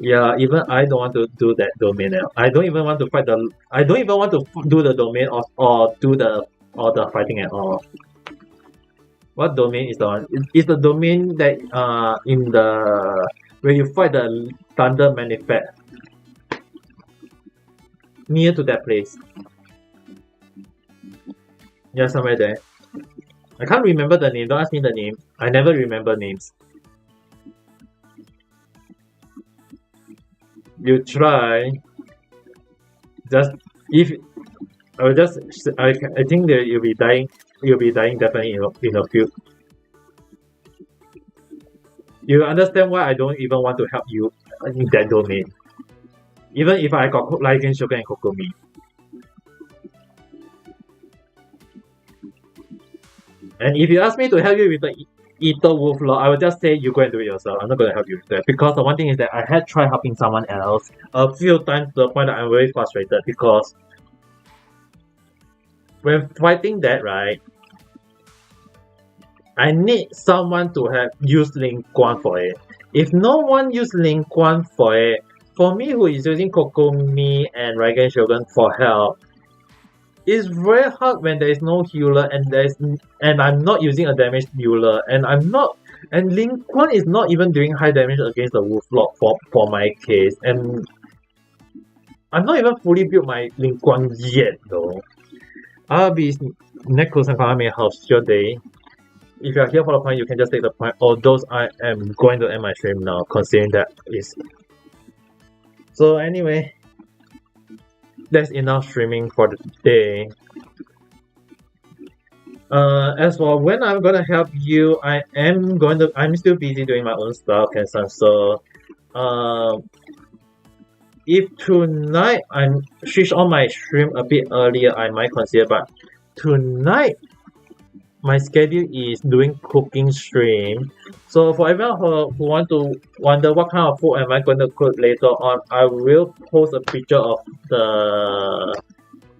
yeah, even I don't want to do that domain. I don't even want to fight the. I don't even want to do the domain or do the fighting at all. What domain is the one? It's the domain that in the where you fight the Thunder Manifest near to that place. Yeah, somewhere there. I can't remember the name. Don't ask me the name. I never remember names. You try. Just if I think that you'll be dying. You'll be dying definitely in a few. You understand why I don't even want to help you in that domain. Even if I got Raikage Shogun and Kokomi. And if you ask me to help you with the Ether Wolf Lord, I will just say you go and do it yourself. I'm not going to help you with that. Because the one thing is that I had tried helping someone else a few times to the point that I'm very frustrated because when fighting that, right, I need someone to have use Ling Quan for it. If no one use Ling Quan for it, for me who is using Kokomi and Raikage Shogun for help, it's very hard when there is no healer and I'm not using a damage healer and Ling Quan is not even doing high damage against the Wolf Lord for my case, and I'm not even fully built my Ling Quan yet though. I'll be Necros and Konami House your day. If you are here for the point, you can just take the point. Although I am going to end my stream now, considering that is. So anyway, that's enough streaming for the day. As for when I'm gonna help you, I'm still busy doing my own stuff and stuff. So, if tonight I switch on my stream a bit earlier, I might consider. But tonight, my schedule is doing cooking stream. So for everyone who wonder what kind of food am I going to cook later on, I will post a picture of the.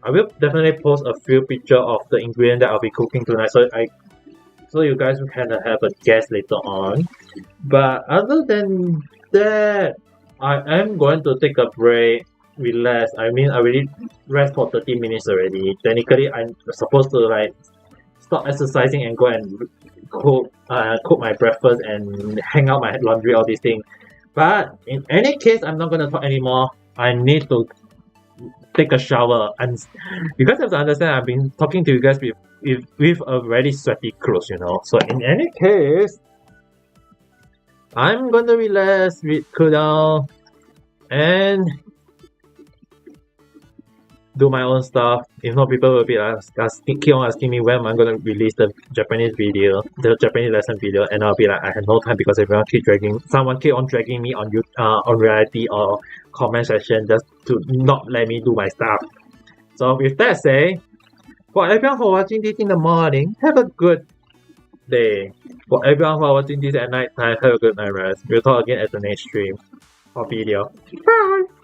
I will definitely post a few pictures of the ingredient that I'll be cooking tonight. So you guys can have a guess later on. But other than that, I am going to take a break, relax. I mean, I already rest for 30 minutes already. Technically, I'm supposed to like stop exercising and go and cook my breakfast and hang out my laundry, all these things. But in any case, I'm not gonna talk anymore. I need to take a shower, and you guys have to understand I've been talking to you guys with a very sweaty clothes, you know. So in any case, I'm gonna relax, cool down, and do my own stuff. If not, people will be keep on asking me when I'm gonna release the Japanese lesson video, and I'll be like, I have no time because someone keep on dragging me on reality or comment section just to not let me do my stuff. So with that said, for everyone who are watching this in the morning, have a good day. For everyone who are watching this at night time, have a good night rest. We'll talk again at the next stream or video. Bye!